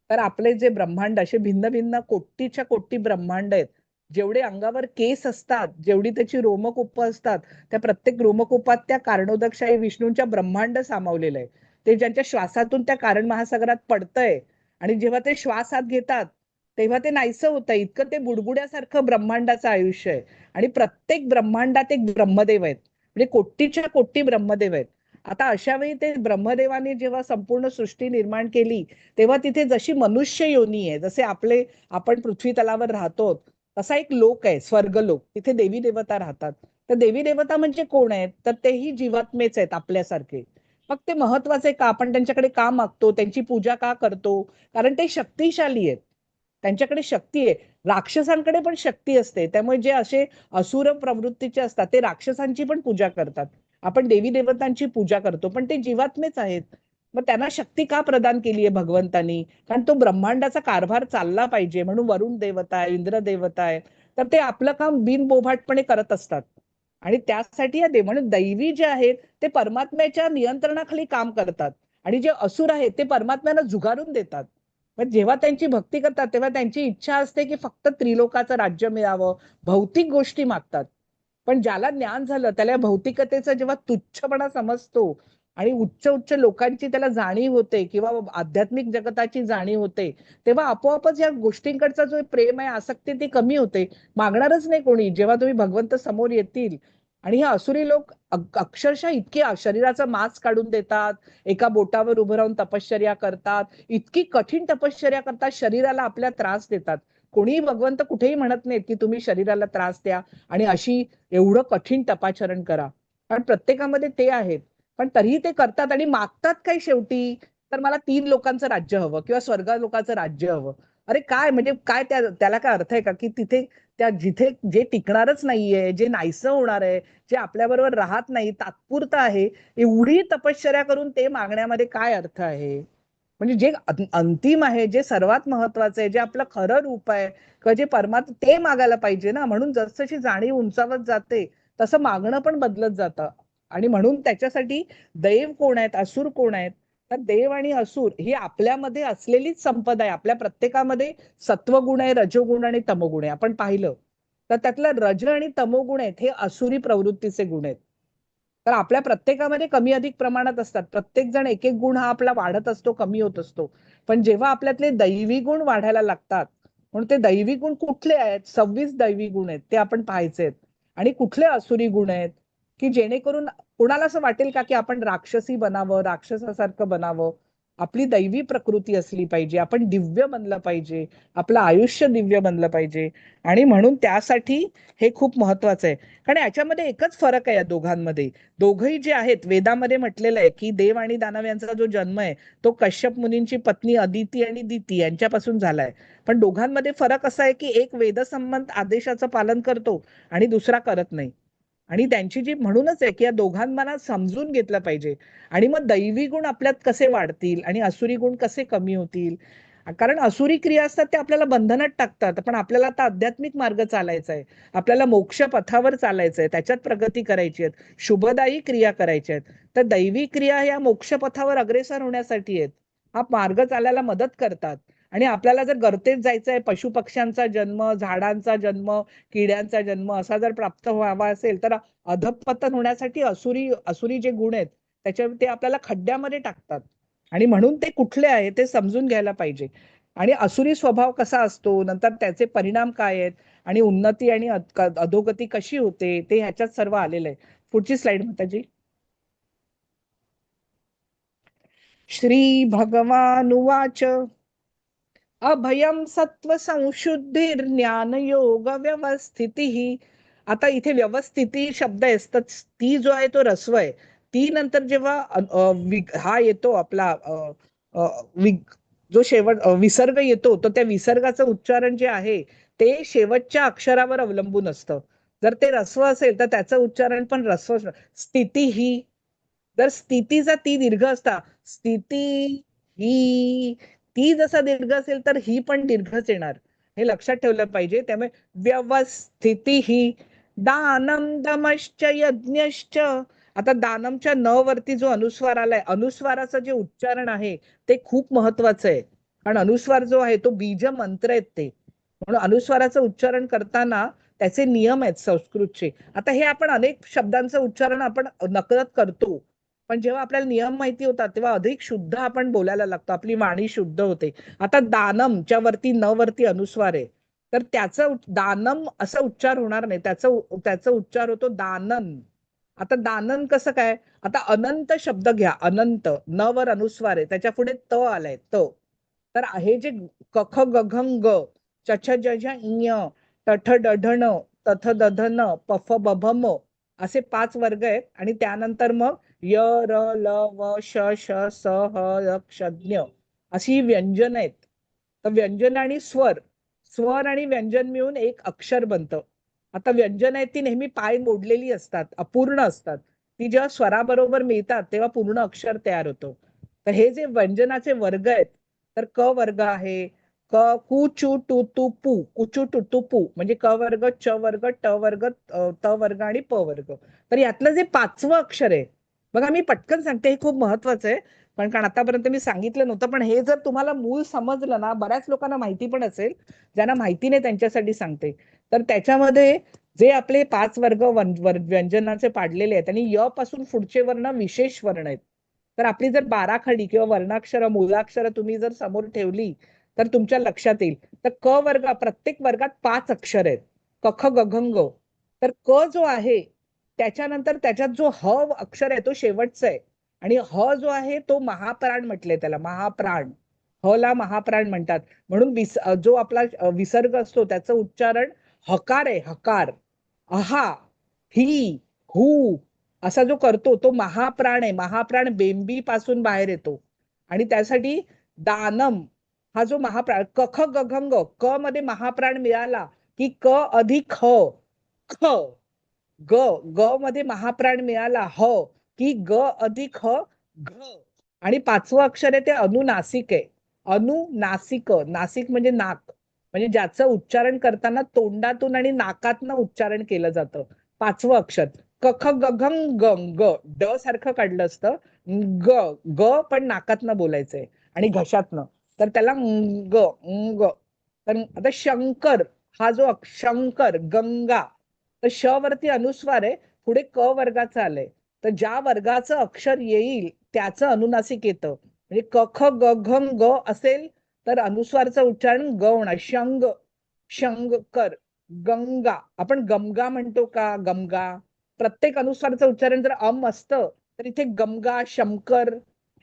तर आपले जे ब्रह्मांड असे भिन्न भिन्न कोटीच्या कोटी ब्रह्मांड आहेत. जेवढे अंगावर केस असतात, जेवढी त्याची रोमकूप असतात, त्या प्रत्येक रोमकूपात त्या कारणोदकशाही विष्णूंच्या ब्रह्मांड सामावलेलं आहे. ते ज्यांच्या श्वासातून त्या कारण महासागरात पडतंय आणि जेव्हा ते श्वास आत घेतात तेव्हा ते नाहीसं होतं, इतकं ते बुडबुड्यासारखं ब्रह्मांडाचं आयुष्य आहे. आणि प्रत्येक ब्रह्मांडात एक ब्रह्मदेव आहेत, म्हणजे कोटीच्या कोटी ब्रह्मदेव आहेत. आता अशा वेळी ते ब्रह्मदेवाने जेव्हा संपूर्ण सृष्टी निर्माण केली तेव्हा तिथे जशी मनुष्य योनी आहे, जसे आपण पृथ्वी तलावर राहतो तसा एक लोक आहे, स्वर्गलोक, तिथे देवी देवता राहतात. तर देवी देवता म्हणजे कोण आहेत? तर तेही जीवात्मेच आहेत आपल्यासारखे. मग ते महत्वाचे का, आपण त्यांच्याकडे का मागतो, त्यांची पूजा का करतो? कारण ते शक्तिशाली आहेत, त्यांच्याकडे शक्ती आहे. राक्षसांकडे पण शक्ती असते, त्यामुळे जे असे असुर प्रवृत्तीचे असतात ते राक्षसांची पण पूजा करतात. आपण देवी देवतांची पूजा करतो, पण ते जीवात्मेच आहेत. मग त्यांना शक्ती का प्रदान केली आहे भगवंतानी? कारण तो ब्रह्मांडाचा कारभार चालला पाहिजे म्हणून वरुण देवता आहे, इंद्र देवता आहे, तर ते आपलं काम बिनबोभाटपणे करत असतात. आणि त्यासाठी या म्हणून दैवी जे आहेत ते परमात्म्याच्या नियंत्रणाखाली काम करतात, आणि जे असुर आहेत ते परमात्म्याला झुगारून देतात. पण जेव्हा त्यांची भक्ती करतात तेव्हा त्यांची इच्छा असते की फक्त त्रिलोकाचं राज्य मिळावं, भौतिक गोष्टी मागतात. पण ज्याला ज्ञान झालं त्याला भौतिकतेचा जेव्हा तुच्छपणा समजतो आणि उच्च उच्च लोकांची त्याला जाणीव होते किंवा आध्यात्मिक जगताची जाणीव होते, तेव्हा आपोआपच या गोष्टींकडचा जो प्रेम आहे, आसक्ती, ती कमी होते. मागणारच नाही कोणी. जेव्हा तुम्ही भगवंत समोर येतील आणि हे असुरी लोक अक्षरशः इतके शरीराचा मांस काढून देतात, एका बोटावर उभं राहून तपश्चर्या करतात, इतकी कठीण तपश्चर्या करतात, शरीराला आपल्या त्रास देतात. कोणीही भगवंत कुठेही म्हणत नाहीत की तुम्ही शरीराला त्रास द्या आणि अशी एवढं कठीण तपाचरण करा, कारण प्रत्येकामध्ये ते आहेत. पण तरीही ते करतात आणि मागतात काय शेवटी? तर मला 3 लोकांचं राज्य हवं किंवा स्वर्ग लोकांचं राज्य हवं. अरे काय, म्हणजे काय त्याला काय अर्थ आहे का की तिथे जिथे जे टिकणारच नाहीये, जे नाहीसं होणार आहे, जे आपल्याबरोबर राहत नाही, तात्पुरतं आहे, एवढी तपश्चर्या करून ते मागण्यामध्ये काय अर्थ आहे? म्हणजे जे अंतिम आहे, जे सर्वात महत्वाचं आहे, जे आपलं खरं रूप आहे किंवा जे परमात्मा, ते मागायला पाहिजे ना. म्हणून जसजशी जाणीव उंचावत जाते तसं मागणं पण बदलत जातं. आणि म्हणून त्याच्यासाठी दैव कोण आहेत, असुर कोण आहेत? तर देव आणि असुर ही आपल्यामध्ये असलेलीच संपदा आहे. आपल्या प्रत्येकामध्ये सत्वगुण आहे, रजोगुण आणि तमोगुण आहे. आपण पाहिलं तर त्यातलं रज आणि तमोगुण आहेत हे असुरी प्रवृत्तीचे गुण आहेत. तर आपल्या प्रत्येकामध्ये कमी अधिक प्रमाणात असतात. प्रत्येक जण एक एक गुण हा आपला वाढत असतो, कमी होत असतो. पण जेव्हा आपल्यातले दैवी गुण वाढायला लागतात, म्हणून ते दैवी गुण कुठले आहेत? 26 दैवी गुण आहेत, ते आपण पाहायचे आहेत. आणि कुठले असुरी गुण आहेत की जेणेकरून कोणाला असं वाटेल का की आपण राक्षसी बनावं, राक्षसासारखं बनावं? आपली दैवी प्रकृती असली पाहिजे, आपण दिव्य बनलं पाहिजे, आपलं आयुष्य दिव्य बनलं पाहिजे. आणि म्हणून त्यासाठी हे खूप महत्वाचं आहे. कारण याच्यामध्ये एकच फरक आहे या दोघांमध्ये. दोघही जे आहेत, वेदामध्ये म्हटलेलं आहे की देव आणि दानव यांचा जो जन्म आहे तो कश्यप मुनींची पत्नी अदिती आणि दिती यांच्यापासून झालाय. पण दोघांमध्ये फरक असा आहे की एक वेदसंमत आदेशाचं पालन करतो आणि दुसरा करत नाही. आणि त्यांची जी म्हणूनच आहे की या दोघांना समजून घेतलं पाहिजे. आणि मग दैवी गुण आपल्यात कसे वाढतील आणि असुरी गुण कसे कमी होतील? कारण असुरी क्रिया असतात ते आपल्याला बंधनात टाकतात, पण आपल्याला आता आध्यात्मिक मार्ग चालायचा आहे, आपल्याला मोक्ष पथावर चालायचं आहे, त्याच्यात प्रगती करायची आहे, शुभदायी क्रिया करायच्या आहेत. तर दैवी क्रिया या मोक्ष पथावर अग्रेसर होण्यासाठी आहेत. हा मार्ग चालायला मदत करतात. आणि आपल्याला जर गर्तेत जायचं आहे, पशु पक्ष्यांचा जन्म, झाडांचा जन्म, किड्यांचा जन्म असा जर प्राप्त व्हावा असेल, तर अधःपतन होण्यासाठी असुरी असुरी जे गुण आहेत त्याच्या ते आपल्याला खड्ड्यामध्ये टाकतात. आणि म्हणून ते कुठले आहे ते समजून घ्यायला पाहिजे. आणि असुरी स्वभाव कसा असतो, नंतर त्याचे परिणाम काय आहेत, आणि उन्नती आणि अधोगती कशी होते, ते ह्याच्यात सर्व आलेलं आहे. पुढची स्लाइड माताजी. श्री भगवानुवाच अभयम सत्व संशुद्धिर्ज्ञान योग व्यवस्थिती. आता इथे व्यवस्थिती शब्द आहे, तर ती जो आहे तो रस्व आहे. ती नंतर जेव्हा हा येतो आपला जो शेवट विसर्ग येतो, तर त्या विसर्गाचं उच्चारण जे आहे ते शेवटच्या अक्षरावर अवलंबून असतं. जर ते रस्व असेल तर त्याचं उच्चारण पण रस्व. स्थिती ही, जर स्थितीचा ती दीर्घ असता, स्थिती ही, ती जसा दीर्घ असेल तर ही पण दीर्घच येणार. हे लक्षात ठेवलं पाहिजे. त्यामुळे व्यवस्थिती ही, दानम दमश्च यज्ञश्च. आता दानमच्या न वरती जो अनुस्वार आलाय, अनुस्वाराचं जे उच्चारण आहे ते खूप महत्वाचं आहे. कारण अनुस्वार जो आहे तो बीज मंत्र आहेत ते. म्हणून अनुस्वाराचं उच्चारण करताना त्याचे नियम आहेत संस्कृतचे. आता हे आपण अनेक शब्दांचं उच्चारण आपण नकळत करतो, पण जेव्हा आपल्याला नियम माहिती होतात तेव्हा अधिक शुद्ध आपण बोलायला लागतो, आपली वाणी शुद्ध होते. आता दानमच्या वरती न वरती अनुस्वार आहे, तर त्याचं दानम असा उच्चार होणार नाही, त्याचा उच्चार होतो दानन. आता दानन कसं काय? आता अनंत शब्द घ्या, अनंत, न वर अनुस्वार आहे, त्याच्या पुढे त आलाय, त. तर हे जे कख गघंग, चछ जझ ञ, टठ डढण, तथ दधन, पफ बभम असे 5 वर्ग आहेत. आणि त्यानंतर मग य र ल व श श स ह य क्ष ज्ञ अशी व्यंजन आहेत. तर व्यंजन आणि स्वर, स्वर आणि व्यंजन मिळून एक अक्षर बनतं. आता व्यंजन आहेत ती नेहमी पाय मोडलेली असतात, अपूर्ण असतात. ती जेव्हा स्वराबरोबर मिळतात तेव्हा पूर्ण अक्षर तयार होतो. तर हे जे व्यंजनाचे वर्ग आहेत, तर क वर्ग आहे, क कु चु टू तू पू, कुचू टुटू पू म्हणजे क वर्ग, च वर्ग, ट वर्ग, त वर्ग आणि प वर्ग. तर यातलं जे 5वं अक्षर आहे बघा, मी पटकन सांगते, हे खूप महत्वाचं आहे. पण कारण आतापर्यंत मी सांगितलं नव्हतं, पण हे जर तुम्हाला मूळ समजलं ना, बऱ्याच लोकांना माहिती पण असेल, ज्यांना माहिती नाही त्यांच्यासाठी सांगते. तर त्याच्यामध्ये जे आपले 5 वर्ग व्यंजनाचे पाडलेले आहेत आणि य पासून पुढचे वर्ण विशेष वर्ण आहेत. तर आपली जर बाराखडी किंवा वर्णाक्षर, मूळाक्षर तुम्ही जर समोर ठेवली तर तुमच्या लक्षात येईल. तर क वर्ग, प्रत्येक वर्गात 5 अक्षर आहेत, कख गघंग. तर क जो आहे त्याच्यानंतर त्याच्यात जो ह अक्षर आहे तो शेवटचा आहे. आणि ह जो आहे तो महाप्राण म्हटले, त्याला महाप्राण, ह ला महाप्राण म्हणतात. म्हणून जो आपला विसर्ग असतो त्याचं उच्चारण हकार आहे, हकार. अहा, ही, हू असा जो करतो तो महाप्राण आहे. महाप्राण बेंबी पासून बाहेर येतो. आणि त्यासाठी दानम हा जो महाप्राण, कख गघंग, क मध्ये महाप्राण मिळाला की क अधिक ह, ख, ग, ग मध्ये महाप्राण मिळाला ह की ग अधिक ह, घ. आणि 5वं अक्षर आहे ते अनुनासिक आहे. अनुनासिक, नासिक म्हणजे नाक, म्हणजे ज्याचं उच्चारण करताना तोंडातून आणि नाकातनं उच्चारण केलं जातं. 5वं अक्षर कख गघंग, ग ड सारखं काढलं असतं, ग, ग पण नाकातनं बोलायचंय आणि घशातनं, तर त्याला ग, ग. तर आता शंकर हा जो शंकर, गंगा, तर श वरती अनुस्वार आहे, पुढे क वर्गाचं आलंय. तर ज्या वर्गाचं अक्षर येईल त्याचं अनुनासिक येतं. म्हणजे कख गघंग ग असेल तर अनुस्वारचं उच्चारण ग होणार, शंग, शंकर. गंगा, आपण गमगा म्हणतो का, गमगा. प्रत्येक अनुस्वारचं उच्चारण जर अम असतं तर इथे गमगा, शंकर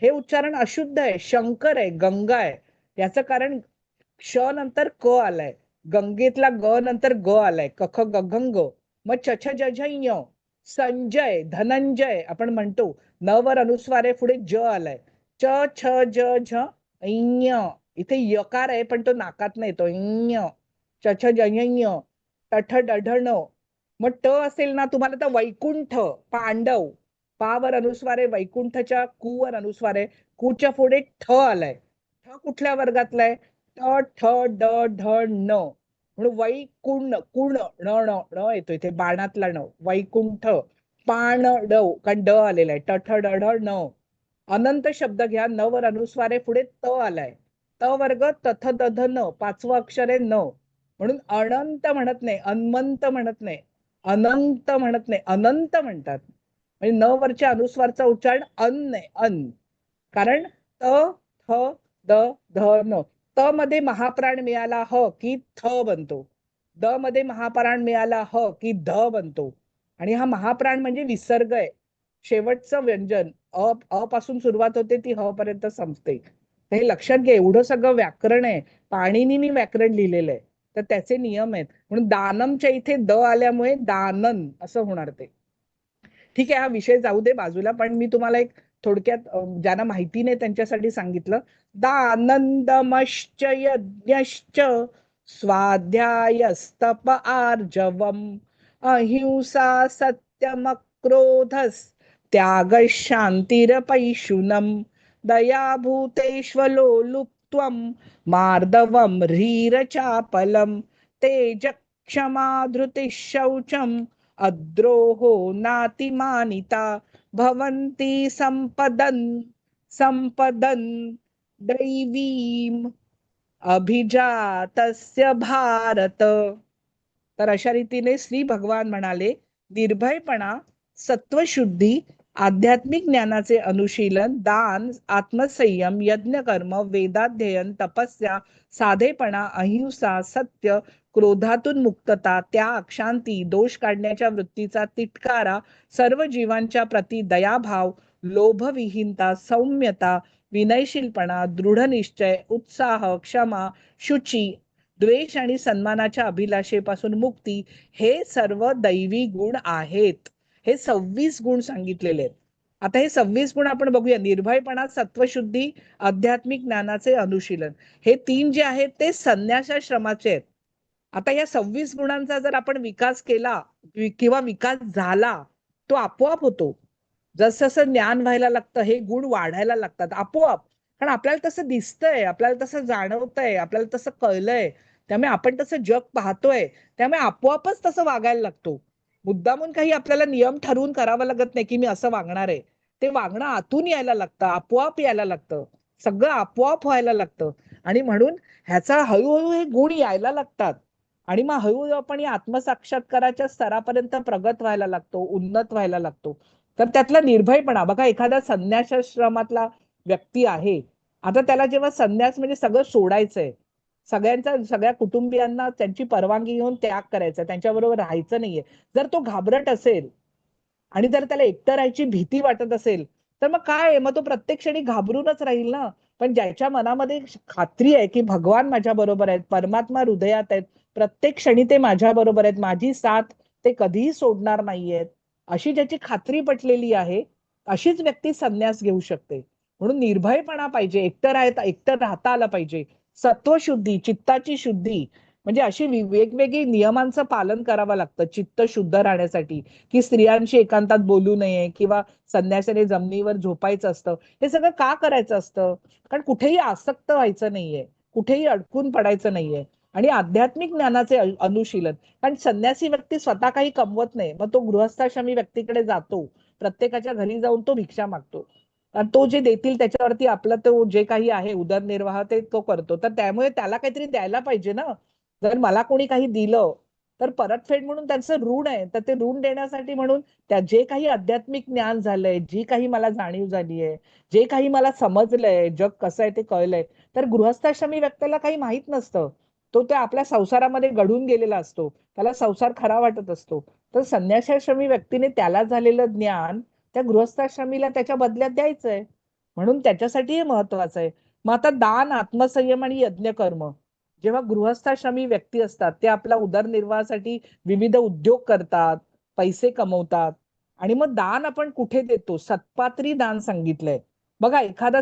हे उच्चारण अशुद्ध आहे. शंकर आहे, गंगा आहे. याचं कारण श नंतर क आलाय, गंगेतला ग नंतर ग आलाय, कख गघंग. मग चछ जझ संजय, धनंजय आपण म्हणतो, न वर अनुस्वार आहे, पुढे ज आलाय, च छ ज झ ऐ, इथे यकार आहे पण तो नाकात नाही येतो, ऐ, चछ जञ, टठ डढण. मग ट असेल ना तुम्हाला तर वैकुंठ, पांडव, पावर अनुस्वार आहे, वैकुंठच्या कुवर अनुस्वार आहे, कुच्या पुढे ठ आलाय. ठ कुठल्या वर्गातला आहे? ट ठ ड ढ न, म्हणून वैकुण्ण, कुण, ण ण ण येतो इथे बाणातला न, वैकुंठ. पाण डव, कारण ड आलेला आहे, ट ठ ड ढ न. अनंत शब्द घ्या, न वर अनुस्वार आहे, पुढे त आलाय. त वर्ग तथ दध न, पाचवं अक्षर आहे न, म्हणून अनंत म्हणत नाही, अनंत म्हणत नाही, अनंत म्हणत नाही, अनंत म्हणतात. म्हणजे न वरच्या अनुस्वारचा उच्चारण अन आहे, अन. कारण त थ द ध न. त मध्ये महाप्राण मिळाला ह की थ बनतो. द मध्ये महाप्राण मिळाला ह की ध बनतो. आणि हा महाप्राण म्हणजे विसर्ग आहे, शेवटचं व्यंजन. अ पासून सुरुवात होते ती ह पर्यंत संपते. हे लक्षात घे, एवढं सगळं व्याकरण आहे, पाणिनीनी व्याकरण लिहिलेलं आहे, तर त्याचे नियम आहेत. म्हणून दानमच्या इथे द आल्यामुळे दानन असं होणार ते. ठीक आहे, हा विषय जाऊ दे बाजूला, पण मी तुम्हाला एक थोडक्यात ज्यांना माहिती नाही त्यांच्यासाठी सांगितलं. दानंदमश्च यज्ञश्च स्वाध्यायस्तप आर्जवम अहिंसा सत्यमक्रोधस् त्याग शांतिरपैशुनम दयाभूतेष्वलोलुप्त्वं मार्दवम ह्रीरचापलम तेज क्षमा धृतिः शौचम अद्रोहो नातिमानिता भवन्ति संपदन् संपदन् दैवीम अभिजातस्य भारत. तर अशा रीतीने श्री भगवान म्हणाले, निर्भयपणा, सत्वशुद्धी, आध्यात्मिक ज्ञानाचे अनुशीलन, दान, आत्मसंयम, यज्ञकर्म, वेदाध्ययन, तपस्या, साधेपणा, अहिंसा, सत्य, क्रोधातून मुक्तता, त्याग, शांती, दोष काढण्याच्या वृत्तीचा तिटकारा, सर्व जीवांच्या प्रती दयाभाव, लोभविहीनता, सौम्यता, विनयशीलपणा, दृढ निश्चय, उत्साह, क्षमा, शुची, द्वेष आणि सन्मानाच्या अभिलाषेपासून मुक्ती, हे सर्व दैवी गुण आहेत. हे 26 गुण सांगितलेले आहेत. आता हे 26 गुण आपण बघूया. निर्भयपणा, सत्वशुद्धी, आध्यात्मिक ज्ञानाचे अनुशीलन, हे 3 जे आहेत ते संन्यासाश्रमाचे आहेत. आता या 26 गुणांचा जर आपण विकास केला किंवा विकास झाला, तो आपोआप होतो. जसं ज्ञान व्हायला लागतं, हे गुण वाढायला लागतात आपोआप. कारण आपल्याला तसं दिसतंय, आपल्याला तसं जाणवतंय, आपल्याला तसं कळलंय, त्यामुळे आपण तसं जग पाहतोय, त्यामुळे आपोआपच तसं वागायला लागतो. मुद्दामून काही आपल्याला नियम ठरवून करावं लागत नाही की मी असं वागणार आहे. ते वागणं आतून यायला लागतं, आपोआप यायला लागतं, सगळं आपोआप व्हायला लागतं. आणि म्हणून ह्याचा हळूहळू हे गुण यायला लागतात. आणि मग हळूहळू आपण या आत्मसाक्षात्काराच्या स्तरापर्यंत प्रगत व्हायला लागतो, उन्नत व्हायला लागतो. तर त्यातला निर्भयपणा बघा, एखादा संन्यासाश्रमातला व्यक्ती आहे, आता त्याला जेव्हा संन्यास म्हणजे सगळं सोडायचंय, सगळ्या कुटुंबियांना त्यांची परवानगी घेऊन त्याग करायचा, त्यांच्याबरोबर राहायचं नाहीये, जर तो घाबरट असेल आणि जर त्याला एकटं राहायची भीती वाटत असेल, तर मग काय, मग तो प्रत्येक क्षणी घाबरूनच राहील ना. पण ज्याच्या मनामध्ये खात्री आहे की भगवान माझ्या बरोबर आहेत, परमात्मा हृदयात आहेत, प्रत्येक क्षणी ते माझ्या बरोबर आहेत, माझी साथ ते कधीही सोडणार नाहीयेत, अशी ज्याची खात्री पटलेली आहे, अशीच व्यक्ती संन्यास घेऊ शकते. म्हणून निर्भयपणा पाहिजे, एकटं राहता आलं पाहिजे. सत्वशुद्धी, चित्ताची शुद्धी, म्हणजे अशी वेगवेगळी नियमांचं पालन करावं लागतं चित्त शुद्ध राहण्यासाठी. की स्त्रियांशी एकांतात बोलू नये किंवा संन्यासाने जमिनीवर झोपायचं असतं. हे सगळं का करायचं असतं? कारण कुठेही आसक्त व्हायचं नाहीये, कुठेही अडकून पडायचं नाहीये. आणि आध्यात्मिक ज्ञानाचे अनुशीलन, कारण संन्यासी व्यक्ती स्वतः काही कमवत नाही, मग तो गृहस्थाश्रमी व्यक्तीकडे जातो, प्रत्येकाच्या घरी जाऊन तो भिक्षा मागतो, आणि तो जे देतील त्याच्यावरती आपलं तो जे काही आहे उदरनिर्वाह ते तो करतो. तर त्यामुळे त्याला काहीतरी द्यायला पाहिजे ना. जर मला कोणी काही दिलं तर परतफेड म्हणून त्यांचं ऋण आहे, तर ते ऋण देण्यासाठी म्हणून त्या जे काही आध्यात्मिक ज्ञान झालंय, जी काही मला जाणीव झाली आहे, जे काही मला समजलंय, जग कसं आहे ते कळलंय, तर गृहस्थाश्रमी व्यक्तीला काही माहित नसतं. तो त्या आपल्या संसारामध्ये घडून गेलेला असतो, त्याला संसार खरा वाटत असतो. तर संन्यासाश्रमी व्यक्तीने त्याला झालेलं ज्ञान त्या गृहस्थाश्रमीला त्याच्या बदल्यात द्यायचंय, म्हणून त्याच्यासाठी हे महत्वाचं आहे. मग आता दान, आत्मसंयम आणि यज्ञकर्म, जेव्हा गृहस्थाश्रमी व्यक्ती असतात ते आपल्या उदरनिर्वाहासाठी विविध उद्योग करतात, पैसे कमवतात, आणि मग दान आपण कुठे देतो? सत्पात्री दान सांगितलंय. बघा, एखादा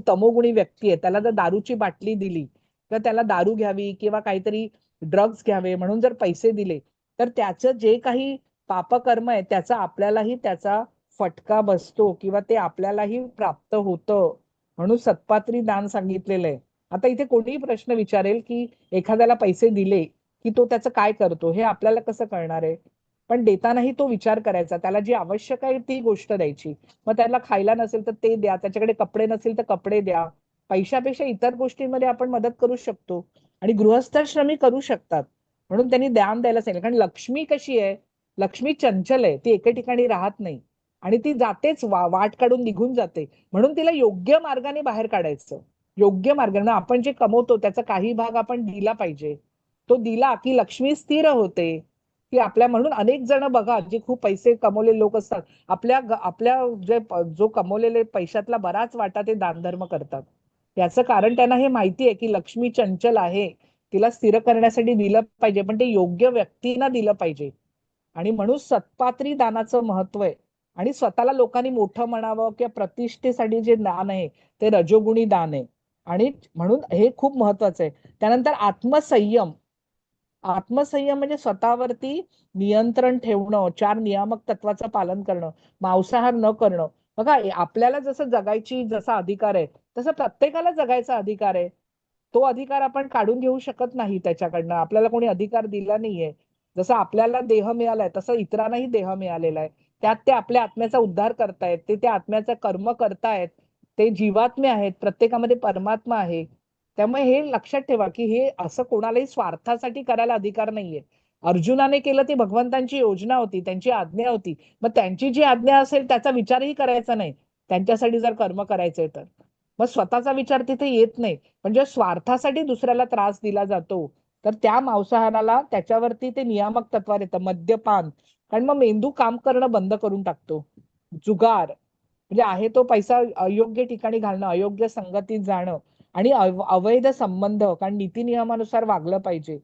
तमोगुणी व्यक्ती आहे, त्याला जर दारूची बाटली दिली, तर त्याला दारू घ्यावी किंवा काहीतरी ड्रग्ज घ्यावे म्हणून जर पैसे दिले, तर त्याचं जे काही पापकर्म आहे त्याचा आपल्यालाही त्याचा फटका बसतो किंवा ते आपल्यालाही प्राप्त होतं. म्हणून सत्पात्री दान सांगितलेलं आहे. आता इथे कोणीही प्रश्न विचारेल की एखाद्याला पैसे दिले की तो त्याचं काय करतो, हे आपल्याला कसं कळणार आहे? पण देतानाही तो विचार करायचा, त्याला जी आवश्यक आहे ती गोष्ट द्यायची. मग त्याला खायला नसेल तर ते द्या, त्याच्याकडे कपडे नसेल तर कपडे द्या. पैशापेक्षा इतर गोष्टींमध्ये आपण मदत करू शकतो आणि गृहस्थाश्रमी करू शकतात. म्हणून त्यांनी दान द्यायला सांगितलं. कारण लक्ष्मी कशी आहे, लक्ष्मी चंचल आहे, ती एके ठिकाणी राहत नाही आणि ती जातेच, वाट काढून निघून जाते. म्हणून तिला योग्य मार्गाने बाहेर काढायचं. योग्य मार्गाने आपण जे कमवतो त्याचा काही भाग आपण दिला पाहिजे. तो दिला की लक्ष्मी स्थिर होते. की आपल्या, म्हणून अनेक जण बघा जे खूप पैसे कमवलेले लोक असतात, आपल्या जो कमवलेले पैशातला बराच वाटा ते दानधर्म करतात. याचं कारण त्यांना हे माहिती आहे की लक्ष्मी चंचल आहे, तिला स्थिर करण्यासाठी दिलं पाहिजे, पण ते योग्य व्यक्तींना दिलं पाहिजे. आणि म्हणून सत्पात्री दानाचं महत्व आहे. आणि स्वतःला लोकांनी मोठं म्हणावं किंवा प्रतिष्ठेसाठी जे दान आहे ते रजोगुणी दान आहे. आणि म्हणून हे खूप महत्वाचं आहे. त्यानंतर आत्मसंयम. आत्मसंयम म्हणजे स्वतःवरती नियंत्रण ठेवणं, 4 नियामक तत्वाचं पालन करणं, मांसाहार न करणं. बघा, आपल्याला जसं जगायची जसा अधिकार आहे तसं प्रत्येकाला जगायचा अधिकार आहे. तो अधिकार आपण काढून घेऊ शकत नाही त्याच्याकडनं. आपल्याला कोणी अधिकार दिला नाहीये. जसं आपल्याला देह मिळालाय तसं इतरांनाही देह मिळालेला आहे. त्यात ते आपल्या आत्म्याचा उद्धार करतायत, ते त्या आत्म्याचं कर्म करतायत. ते जीवात्मे आहेत, प्रत्येकामध्ये परमात्मा आहे. त्यामुळे हे लक्षात ठेवा की हे असं कोणालाही स्वार्थासाठी करायला अधिकार नाहीये. अर्जुनाने केलं ती भगवंतांची योजना होती, त्यांची आज्ञा होती. मग त्यांची जी आज्ञा असेल त्याचा विचारही करायचा नाही, त्यांच्यासाठी जर कर्म करायचंय तर. मग स्वतःचा विचार तिथे येत नाही. म्हणजे स्वार्थासाठी दुसऱ्याला त्रास दिला जातो तर त्या मांसाहाराला त्याच्यावरती ते नियामक तत्वावर येतं. मद्यपान, कारण मग मेंदू काम करणं बंद करून टाकतो. जुगार म्हणजे आहे तो पैसा अयोग्य ठिकाणी घालणं, अयोग्य संगतीत जाणं आणि अवैध संबंध, कारण नीती नियमानुसार वागलं पाहिजे.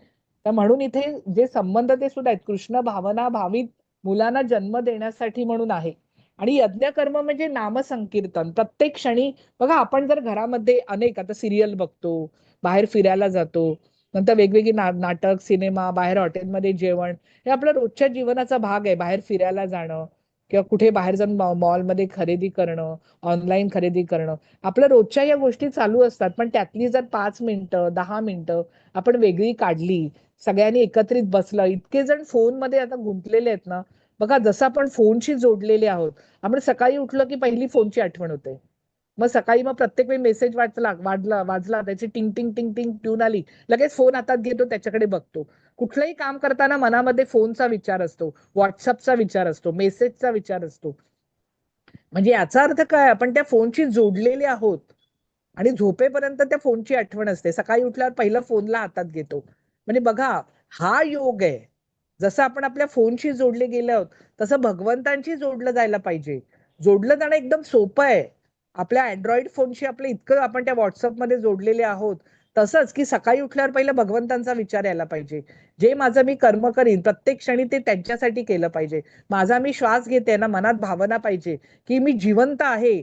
तर म्हणून इथे जे संबंध ते सुद्धा आहेत, कृष्ण भावना भावित मुलांना जन्म देण्यासाठी म्हणून आहे. आणि यज्ञ कर्म म्हणजे नामसंकीर्तन प्रत्येक क्षणी. बघा, आपण जर घरामध्ये अनेक आता सिरियल बघतो, बाहेर फिरायला जातो, नंतर वेगवेगळी नाटक, सिनेमा, बाहेर हॉटेलमध्ये जेवण, हे आपल्या रोजच्या जीवनाचा भाग आहे. बाहेर फिरायला जाणं किंवा कुठे बाहेर जाऊन मॉलमध्ये खरेदी करणं, ऑनलाईन खरेदी करणं, आपल्या रोजच्या या गोष्टी चालू असतात. पण त्यातली जर 5 मिनिटं 10 मिनिटं आपण वेगळी काढली, सगळ्यांनी एकत्रित बसलं. इतके जण फोनमध्ये आता गुंतलेले आहेत ना. बघा, जसं आपण फोनशी जोडलेले आहोत, आपण सकाळी उठलो की पहिली फोनची आठवण होते. मग सकाळी मग प्रत्येक वेळी मेसेज वाजला त्याची टिंग टिंग टिंग टिंग ट्यून आली, लगेच फोन हातात घेतो, त्याच्याकडे बघतो. कुठलंही काम करताना मनामध्ये फोनचा विचार असतो, व्हॉट्सअपचा विचार असतो, मेसेजचा विचार असतो. म्हणजे याचा अर्थ काय, आपण त्या फोनशी जोडलेले आहोत आणि झोपेपर्यंत त्या फोनची आठवण असते. सकाळी उठल्यावर पहिलं फोनला हातात घेतो. म्हणजे बघा, हा योग आहे. जसं आपण आपल्या फोनशी जोडले गेले आहोत तसं भगवंतांशी जोडलं जायला पाहिजे. जोडलं जाणं एकदम सोपं आहे. आपल्या अँड्रॉइड फोनशी आपलं इतकं आपण त्या व्हॉट्सअपमध्ये जोडलेले आहोत. तसंच की सकाळी उठल्यावर पहिलं भगवंतांचा विचार यायला पाहिजे. जे माझं मी कर्म करीन प्रत्येक क्षणी ते त्यांच्यासाठी केलं पाहिजे. माझा मी श्वास घेते ना, मनात भावना पाहिजे की मी जिवंत आहे,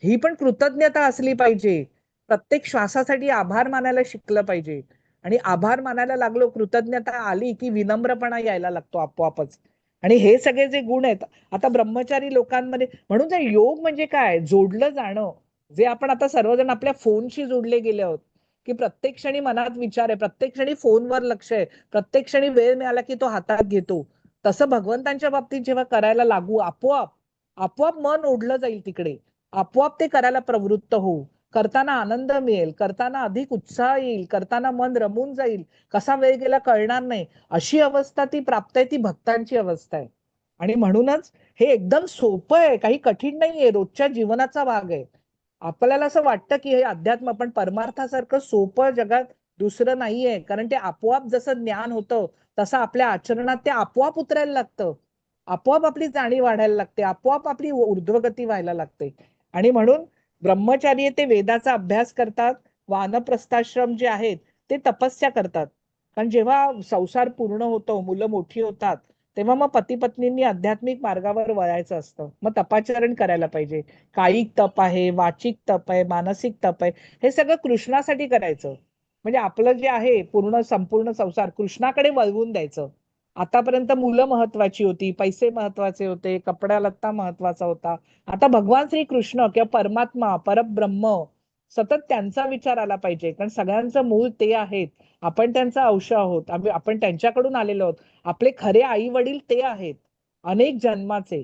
ही पण कृतज्ञता असली पाहिजे. प्रत्येक श्वासासाठी आभार मानायला शिकलं पाहिजे. आणि आभार मानायला लागलो, कृतज्ञता आली की विनम्रपणा यायला लागतो आपोआपच. आणि हे सगळे जे गुण आहेत आता ब्रह्मचारी लोकांमध्ये, म्हणून जे योग म्हणजे काय, जोडलं जाणं. जे आपण आता सर्वजण आपल्या फोनशी जोडले गेले आहोत की प्रत्येक क्षणी मनात विचार आहे, प्रत्येक क्षणी फोनवर लक्ष आहे, प्रत्येक क्षणी वेळ मिळाला की तो हातात घेतो. तसं भगवंतांच्या बाबतीत जेव्हा करायला लागू, आपोआप आपोआप मन ओढलं जाईल तिकडे. आपोआप ते करायला प्रवृत्त होऊ. करताना आनंद मिळेल, करताना अधिक उत्साह येईल, करताना मन रमून जाईल, कसा वेळ गेला कळणार नाही. अशी अवस्था ती प्राप्त आहे, ती भक्तांची अवस्था आहे. आणि म्हणूनच हे एकदम सोपं आहे, काही कठीण नाहीये, रोजच्या जीवनाचा भाग आहे. आपल्याला असं वाटतं की हे अध्यात्म, पण परमार्थासारखं सोपं जगात दुसरं नाहीये. कारण ते आपोआप जसं ज्ञान होतं तसं आपल्या आचरणात ते आपोआप उतरायला लागतं. आपोआप आपली जाणीव वाढायला लागते, आपोआप आपली ऊर्ध्वगती व्हायला लागते. आणि म्हणून ब्रह्मचारी ते वेदाचा अभ्यास करतात, वानप्रस्थाश्रम जे आहेत ते तपस्या करतात. कारण जेव्हा संसार पूर्ण होतो, मुलं मोठी होतात, तेव्हा मग पती पत्नींनी आध्यात्मिक मार्गावर वळायचं असतं. मग तपाचरण करायला पाहिजे. कायिक तप आहे, वाचिक तप आहे, मानसिक तप आहे. हे सगळं कृष्णासाठी करायचं. म्हणजे आपलं जे आहे पूर्ण संपूर्ण संसार कृष्णाकडे वळवून द्यायचं. आतापर्यंत मुलं महत्वाची होती, पैसे महत्वाचे होते, कपडा लत्ता महत्वाचा होता. आता भगवान श्री कृष्ण किंवा परमात्मा परब्रह्म सतत त्यांचा विचार आला पाहिजे, कारण सगळ्यांचं मूळ ते आहेत. आपण त्यांचा अंश आहोत, आपण त्यांच्याकडून आलेलो आहोत. आपले खरे आई वडील ते आहेत, अनेक जन्माचे.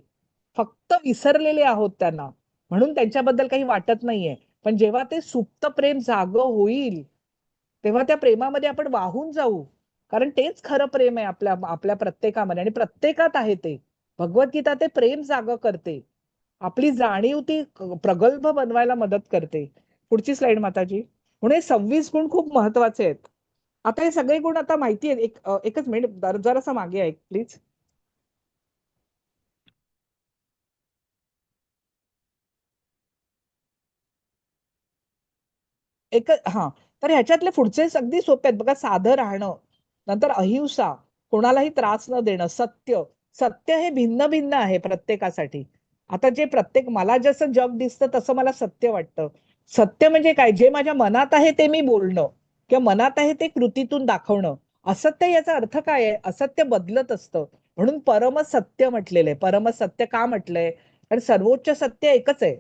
फक्त विसरलेले आहोत त्यांना, म्हणून त्यांच्याबद्दल काही वाटत नाहीये. पण जेव्हा ते सुप्त प्रेम जाग होईल, तेव्हा त्या प्रेमामध्ये आपण वाहून जाऊ. कारण तेच खरं प्रेम आहे आपल्या आपल्या प्रत्येकामध्ये, आणि प्रत्येकात आहे ते. भगवद्गीता ते प्रेम जाग करते, आपली जाणीव ती प्रगल्भ बनवायला मदत करते. पुढची स्लाइड माताजी. म्हणून हे 26 गुण खूप महत्वाचे आहेत. आता हे सगळे गुण आता माहिती आहेत. एकच मिनिट, जरासा मागे आहे प्लीज. हा, तर ह्याच्यातले पुढचे अगदी सोपे आहेत बघा. साधं राहणं, नंतर अहिंसा, कोणालाही त्रास न देणं, सत्य. सत्य हे भिन्न भिन्न आहे प्रत्येकासाठी. आता जे प्रत्येक, मला जसं जग दिसतं तसं मला सत्य वाटतं. सत्य म्हणजे काय? जे माझ्या मनात आहे ते मी बोलणं, किंवा मनात आहे ते कृतीतून दाखवणं. असत्य याचा अर्थ काय आहे? असत्य बदलत असतं. म्हणून परमसत्य म्हटलेलं आहे. परमसत्य का म्हटलंय? कारण सर्वोच्च सत्य एकच आहे,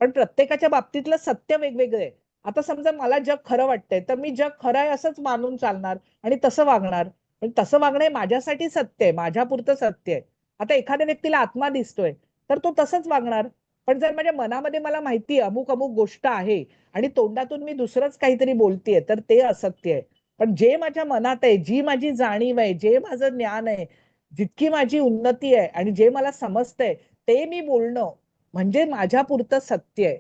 पण प्रत्येकाच्या बाबतीतलं सत्य वेगवेगळं आहे. आता समजा मला जग खरं वाटतंय, तर मी जग खरं आहे असंच मानून चालणार आणि तसं वागणार. पण तसं वागणं हे माझ्यासाठी सत्य आहे, माझ्या पुरतं सत्य आहे. आता एखाद्या व्यक्तीला आत्मा दिसतोय, तर तो तसंच वागणार. पण जर माझ्या मनामध्ये मला माहिती अमुक अमुक गोष्ट आहे आणि तोंडातून मी दुसरंच काहीतरी बोलतेय, तर ते असत्य आहे. पण जे माझ्या मनात आहे, जी माझी जाणीव आहे, जे माझं ज्ञान आहे, जितकी माझी उन्नती आहे आणि जे मला समजतंय, ते मी बोलणं म्हणजे माझ्या पुरतं सत्य आहे.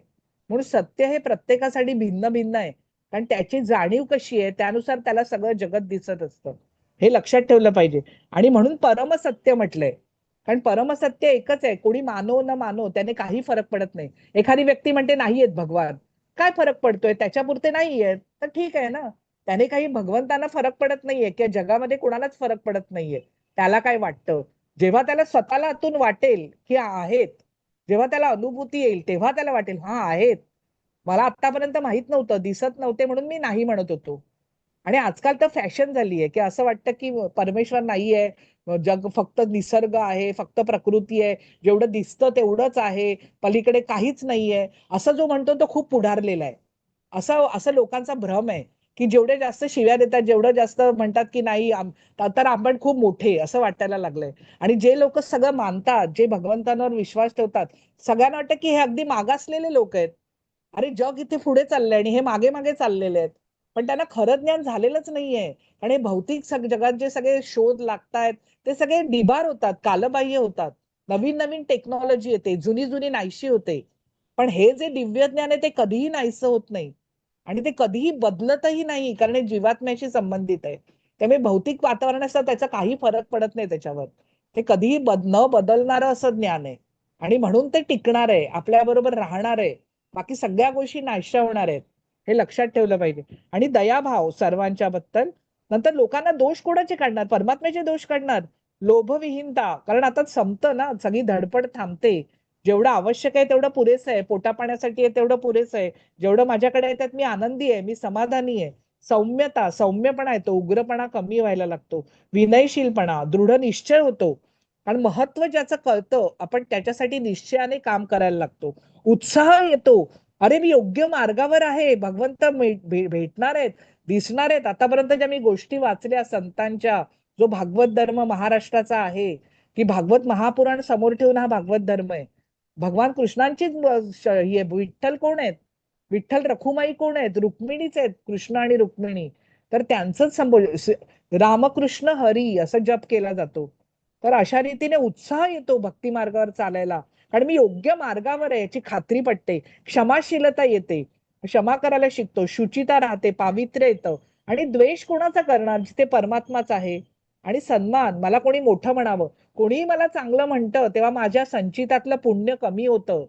म्हणून सत्य हे प्रत्येकासाठी भिन्न भिन्न आहे, कारण त्याची जाणीव कशी आहे त्यानुसार त्याला सगळं जगत दिसत असतं. हे लक्षात ठेवलं पाहिजे. आणि म्हणून परमसत्य म्हटलंय, कारण परमसत्य एकच आहे. कोणी मानो न मानो त्याने काही फरक पडत नाही. एखादी व्यक्ती म्हणते नाही आहेत भगवान, काय फरक पडतोय? त्याच्यापुरते नाही आहेत तर ठीक आहे ना. त्याने काही, भगवंतांना फरक पडत नाहीये किंवा जगामध्ये कोणालाच फरक पडत नाहीये. त्याला काय वाटतं? जेव्हा त्याला स्वतःला आतून वाटेल की आहेत, जेव्हा त्याला अनुभूती येईल, तेव्हा त्याला वाटेल हा आहेत. मला आतापर्यंत माहित नव्हतं, दिसत नव्हते म्हणून मी नाही म्हणत होतो. आणि आजकाल तर फॅशन झाली आहे की असं वाटतं की परमेश्वर नाहीये, जग फक्त निसर्ग आहे, फक्त प्रकृती आहे, जेवढं दिसतं तेवढंच आहे, पलीकडे काहीच नाहीये. असं जो म्हणतो तो खूप पुढारलेला आहे. असं असं लोकांचा भ्रम आहे की जेवढे जास्त शिव्या देतात, जेवढं जास्त म्हणतात की नाही तर आपण खूप मोठे, असं वाटायला लागलंय. आणि जे लोक सगळं मानतात, जे भगवंतांवर विश्वास ठेवतात, सगळ्यांना वाटतं की हे अगदी मागासलेले लोक आहेत. अरे जग इथे पुढे चाललंय आणि हे मागे मागे चाललेले आहेत. पण त्यांना खरं ज्ञान झालेलंच नाहीये. आणि हे भौतिक जगात जे सगळे शोध लागतायत, ते सगळे डिबार होतात, कालबाह्य होतात. नवीन नवीन टेक्नॉलॉजी येते, जुनी जुनी नाहीशी होते. पण हे जे दिव्य ज्ञान आहे ते कधीही नाहीसं होत नाही. आणि ते कधीही बदलतही नाही, कारण हे जीवात्म्याशी संबंधित आहे. त्यामुळे भौतिक वातावरणाचा त्याचा काही फरक पडत नाही त्याच्यावर. ते कधीही न बदलणारं असं ज्ञान आहे. आणि म्हणून ते टिकणार आहे, आपल्या बरोबर राहणार आहे. बाकी सगळ्या गोष्टी नाश्या होणार आहेत. हे लक्षात ठेवलं पाहिजे. आणि दयाभाव सर्वांच्या बद्दल. नंतर लोकांना दोष कोणाचे काढणार? परमात्म्याचे दोष काढणार. लोभविहीनता, कारण आता संपतं ना, सगळी धडपड थांबते. जेवढं आवश्यक आहे तेवढं पुरेसं आहे, पोटा पाण्यासाठी आहे तेवढं पुरेसं आहे. जेवढं माझ्याकडे आहे त्यात मी आनंदी आहे, मी समाधानी आहे. सौम्यता, सौम्यपणा येतो, उग्रपणा कमी व्हायला लागतो. विनयशीलपणा, दृढ निश्चय होतो. आणि महत्व ज्याचं कळतं, आपण त्याच्यासाठी निश्चयाने काम करायला लागतो. उत्साह येतो. अरे मी योग्य मार्गावर आहे, भगवंत भेटणार आहेत, दिसणार आहेत. आतापर्यंत ज्या मी गोष्टी वाचल्या संतांच्या, जो भागवत धर्म महाराष्ट्राचा आहे, की भागवत महापुराण समोर ठेवून हा भागवत धर्म आहे. भगवान कृष्णांचीच विठ्ठल कोण आहेत? विठ्ठल रखुमाई कोण आहेत? रुक्मिणीच आहेत, कृष्ण आणि रुक्मिणी. तर त्यांचंच रामकृष्ण हरी असं जप केला जातो. तर अशा रीतीने उत्साह येतो भक्ती मार्गावर चालायला, कारण मी योग्य मार्गावर आहे याची खात्री पटते. क्षमाशीलता येते, क्षमा करायला शिकतो, शुचिता राहते, पावित्र्य येतं. आणि द्वेष कोणाचा करणार जिथे परमात्माच आहे. आणि सन्मान, मला कोणी मोठं म्हणावं, कोणीही मला चांगलं म्हणतं तेव्हा माझ्या संचितातलं पुण्य कमी होतं.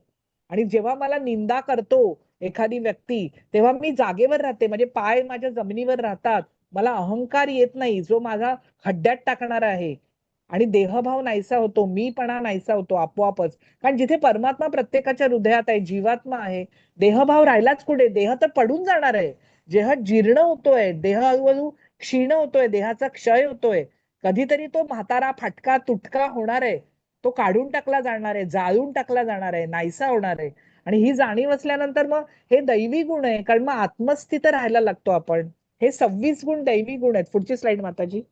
आणि जेव्हा मला निंदा करतो एखादी व्यक्ती, तेव्हा मी जागेवर राहते, म्हणजे पाय माझ्या जमिनीवर राहतात. मला अहंकार येत नाही, जो माझा खड्ड्यात टाकणार आहे. आणि देहभाव नाहीसा होतो, मीपणा नाहीसा होतो आपोआपच. कारण जिथे परमात्मा प्रत्येकाच्या हृदयात आहे, जीवात्मा आहे, देहभाव राहिलाच कुठे? देह तर पडून जाणार आहे. देह जीर्ण होतोय, देह हळूहळू क्षीण होतोय, देहाचा क्षय होतोय. कधीतरी तो म्हातारा फाटका तुटका होणार आहे, तो काढून टाकला जाणार आहे, जाळून टाकला जाणार आहे, नाहीसा होणार आहे. आणि ही जाणीव असल्यानंतर मग हे दैवी गुण आहे, कारण मग आत्मस्थित राहायला लागतो आपण. हे 26 गुण दैवी गुण आहेत. पुढची स्लाइड माताजी.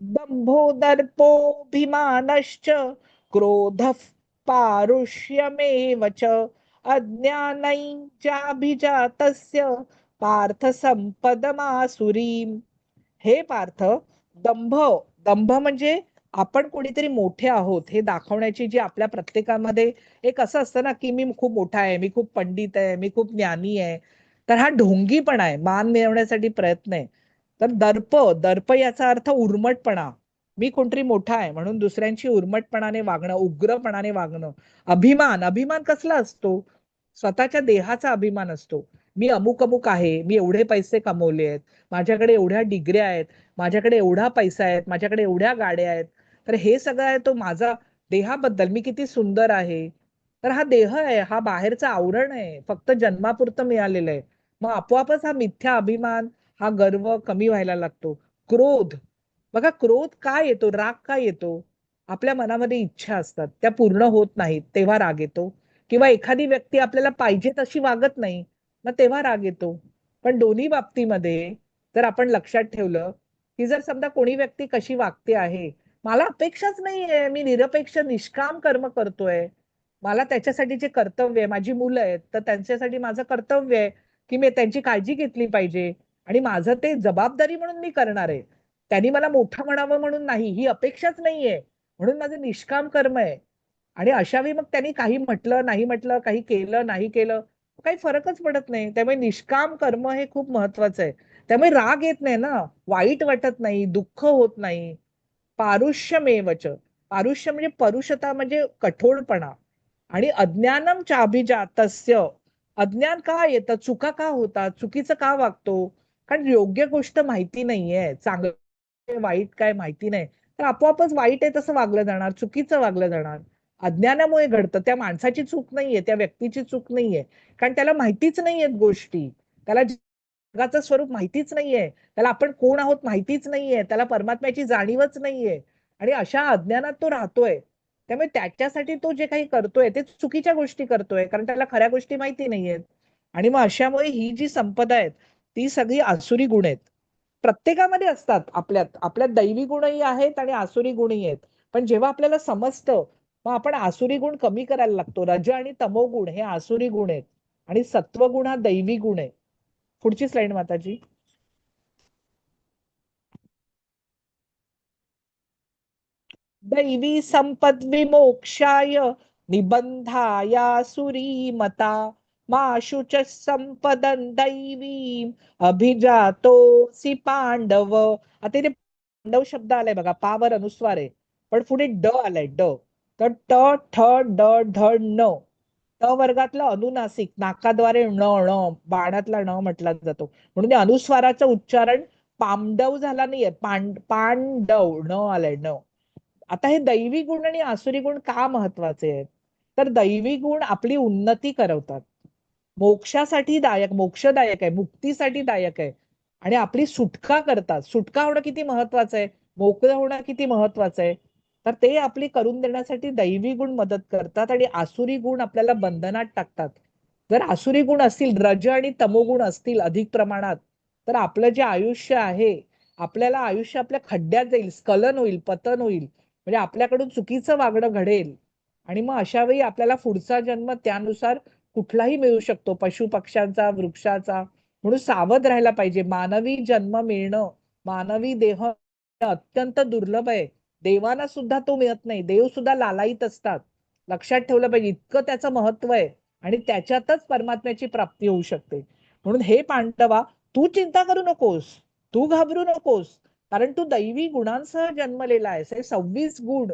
दंभो दर्पोऽभिमानश्च क्रोधः पारुष्यमेव च अज्ञानञ्चाभिजातस्य पार्थ संपदमासुरीम्. हे पार्थ, दंभ, दंभ म्हणजे आपण कोणीतरी मोठे आहोत हे दाखवण्याची जी आपल्या प्रत्येकामध्ये एक असं असतं ना, की मी खूप मोठा आहे, मी खूप पंडित आहे, मी खूप ज्ञानी आहे. तर हा ढोंगीपणा आहे, मान मिळवण्यासाठी प्रयत्न आहे. तर दर्प, दर्प याचा अर्थ उर्मटपणा. मी कोणतरी मोठा आहे म्हणून दुसऱ्यांची उर्मटपणाने वागणं, उग्रपणाने वागणं. अभिमान, अभिमान कसला असतो? स्वतःच्या देहाचा अभिमान असतो. मी अमुक अमुक आहे, मी एवढे पैसे कमवले आहेत, माझ्याकडे एवढ्या डिग्र्या आहेत, माझ्याकडे एवढा पैसा आहे, माझ्याकडे एवढ्या गाड्या आहेत. तर हे सगळं आहे तो माझा देहाबद्दल, मी किती सुंदर आहे. तर हा देह आहे, हा बाहेरचं आवरण आहे, फक्त जन्मापुरतं मिळालेलं आहे. मग आपोआपच हा मिथ्या अभिमान, हा गर्व कमी व्हायला लागतो. क्रोध, बघा क्रोध काय येतो, राग काय येतो? आपल्या मनामध्ये इच्छा असतात, त्या पूर्ण होत नाहीत तेव्हा राग येतो. किंवा एखादी व्यक्ती आपल्याला पाहिजे तशी वागत नाही, मग तेव्हा राग येतो. पण दोन्ही बाबतीमध्ये जर आपण लक्षात ठेवलं, की जर समजा कोणी व्यक्ती कशी वागते आहे, मला अपेक्षाच नाहीये, मी निरपेक्ष निष्काम कर्म करतोय, मला त्याच्यासाठी जे कर्तव्य आहे, माझी मुलं आहेत तर त्यांच्यासाठी माझं कर्तव्य आहे की मी त्यांची काळजी घेतली पाहिजे, आणि माझं ते जबाबदारी म्हणून मी करणार आहे. त्यांनी मला मोठं म्हणावं म्हणून नाही, ही अपेक्षाच नाहीये, म्हणून माझं निष्काम कर्म आहे. आणि अशा वेळी मग त्यांनी काही म्हटलं नाही म्हटलं, काही केलं नाही केलं, काही फरकच पडत नाही. त्यामुळे निष्काम कर्म हे खूप महत्वाचं आहे. त्यामुळे राग येत नाही ना, वाईट वाटत नाही, दुःख होत नाही. पारुष्यमेवच, पारुष्य म्हणजे परुषता म्हणजे कठोरपणा. आणि अज्ञानम चाभिजातस्य, अज्ञान का येतं, चुका का होतात, चुकीचं का वागतो? कारण योग्य गोष्ट माहिती नाहीये, चांगलं वाईट काय माहिती नाही, तर आपोआपच वाईट आहे तसं वागलं जाणार, चुकीचं वागलं जाणार. अज्ञानामुळे घडतं, त्या माणसाची चूक नाहीये, त्या व्यक्तीची चूक नाहीये, कारण त्याला माहितीच नाहीयेत गोष्टी. त्याला जगाचं स्वरूप माहितीच नाहीये, त्याला आपण कोण आहोत माहितीच नाहीये, त्याला परमात्म्याची जाणीवच नाहीये. आणि अशा अज्ञानात तो राहतोय. त्यामुळे त्याच्यासाठी तो जे काही करतोय ते चुकीच्या गोष्टी करतोय, कारण त्याला खऱ्या गोष्टी माहिती नाहीयेत. आणि मग अशामुळे ही जी संपदा आहेत ती सगळी आसुरी गुण आहेत. प्रत्येकामध्ये असतात, आपल्यात आपल्यात दैवी गुणही आहेत आणि आसुरी गुणही आहेत. पण जेव्हा आपल्याला समजतं, मग आपण आसुरी गुण कमी करायला लागतो. रज आणि तमो गुण हे आसुरी गुण आहेत, आणि सत्व गुण हा दैवी गुण आहे. पुढची स्लाइड माताजी. दैवी संपद विमोक्षाय निबंधायासुरी मता मा शुच संपदन दैवीम अभिजातोसी पांडव. आता इथे पांडव शब्द आलाय बघा, पावर अनुस्वार आहे, पण पुढे ड आलाय, ड. तर ट ठ ड ढ न, ट वर्गातलं अनुनासिक, नाकाद्वारे ण ण, बाणातला ण म्हटला जातो, म्हणून या अनुस्वाराचं उच्चारण पांडव झाला नाहीये, पांडव न आलंय, न. आता हे दैवी गुण आणि आसुरी गुण का महत्वाचे आहेत? तर दैवी गुण आपली उन्नती करवतात, मोक्षासाठी दायक, मोक्षदायक आहे, मुक्तीसाठी दायक आहे, आणि आपली सुटका करतात. सुटका होणं किती महत्वाचं आहे, मोकळं होणं किती महत्वाचं आहे. तर ते आपली करून देण्यासाठी दैवी गुण मदत करतात, आणि आसुरी गुण आपल्याला बंधनात टाकतात. जर आसुरी गुण असतील, रज आणि तमोगुण असतील अधिक प्रमाणात, तर आपलं जे आयुष्य आहे, आपल्याला आयुष्य आपल्या खड्ड्यात जाईल, स्खलन होईल, पतन होईल, म्हणजे आपल्याकडून चुकीचं वागणं घडेल. आणि मग अशा वेळी आपल्याला पुढचा जन्म त्यानुसार कुठलाही मिळू शकतो, पशु पक्ष्यांचा, वृक्षाचा. म्हणून सावध राहायला पाहिजे. मानवी जन्म मिळणं, मानवी देह अत्यंत दुर्लभ आहे. देवांना सुद्धा तो मिळत नाही, देव सुद्धा लालायित असतात. लक्षात ठेवलं पाहिजे, इतकं त्याचं महत्व आहे. आणि त्याच्यातच परमात्म्याची प्राप्ती होऊ शकते. म्हणून हे पांडवा, तू चिंता करू नकोस, तू घाबरू नकोस, कारण तू दैवी गुणांसह जन्मलेला आहेस. हे 26 गुण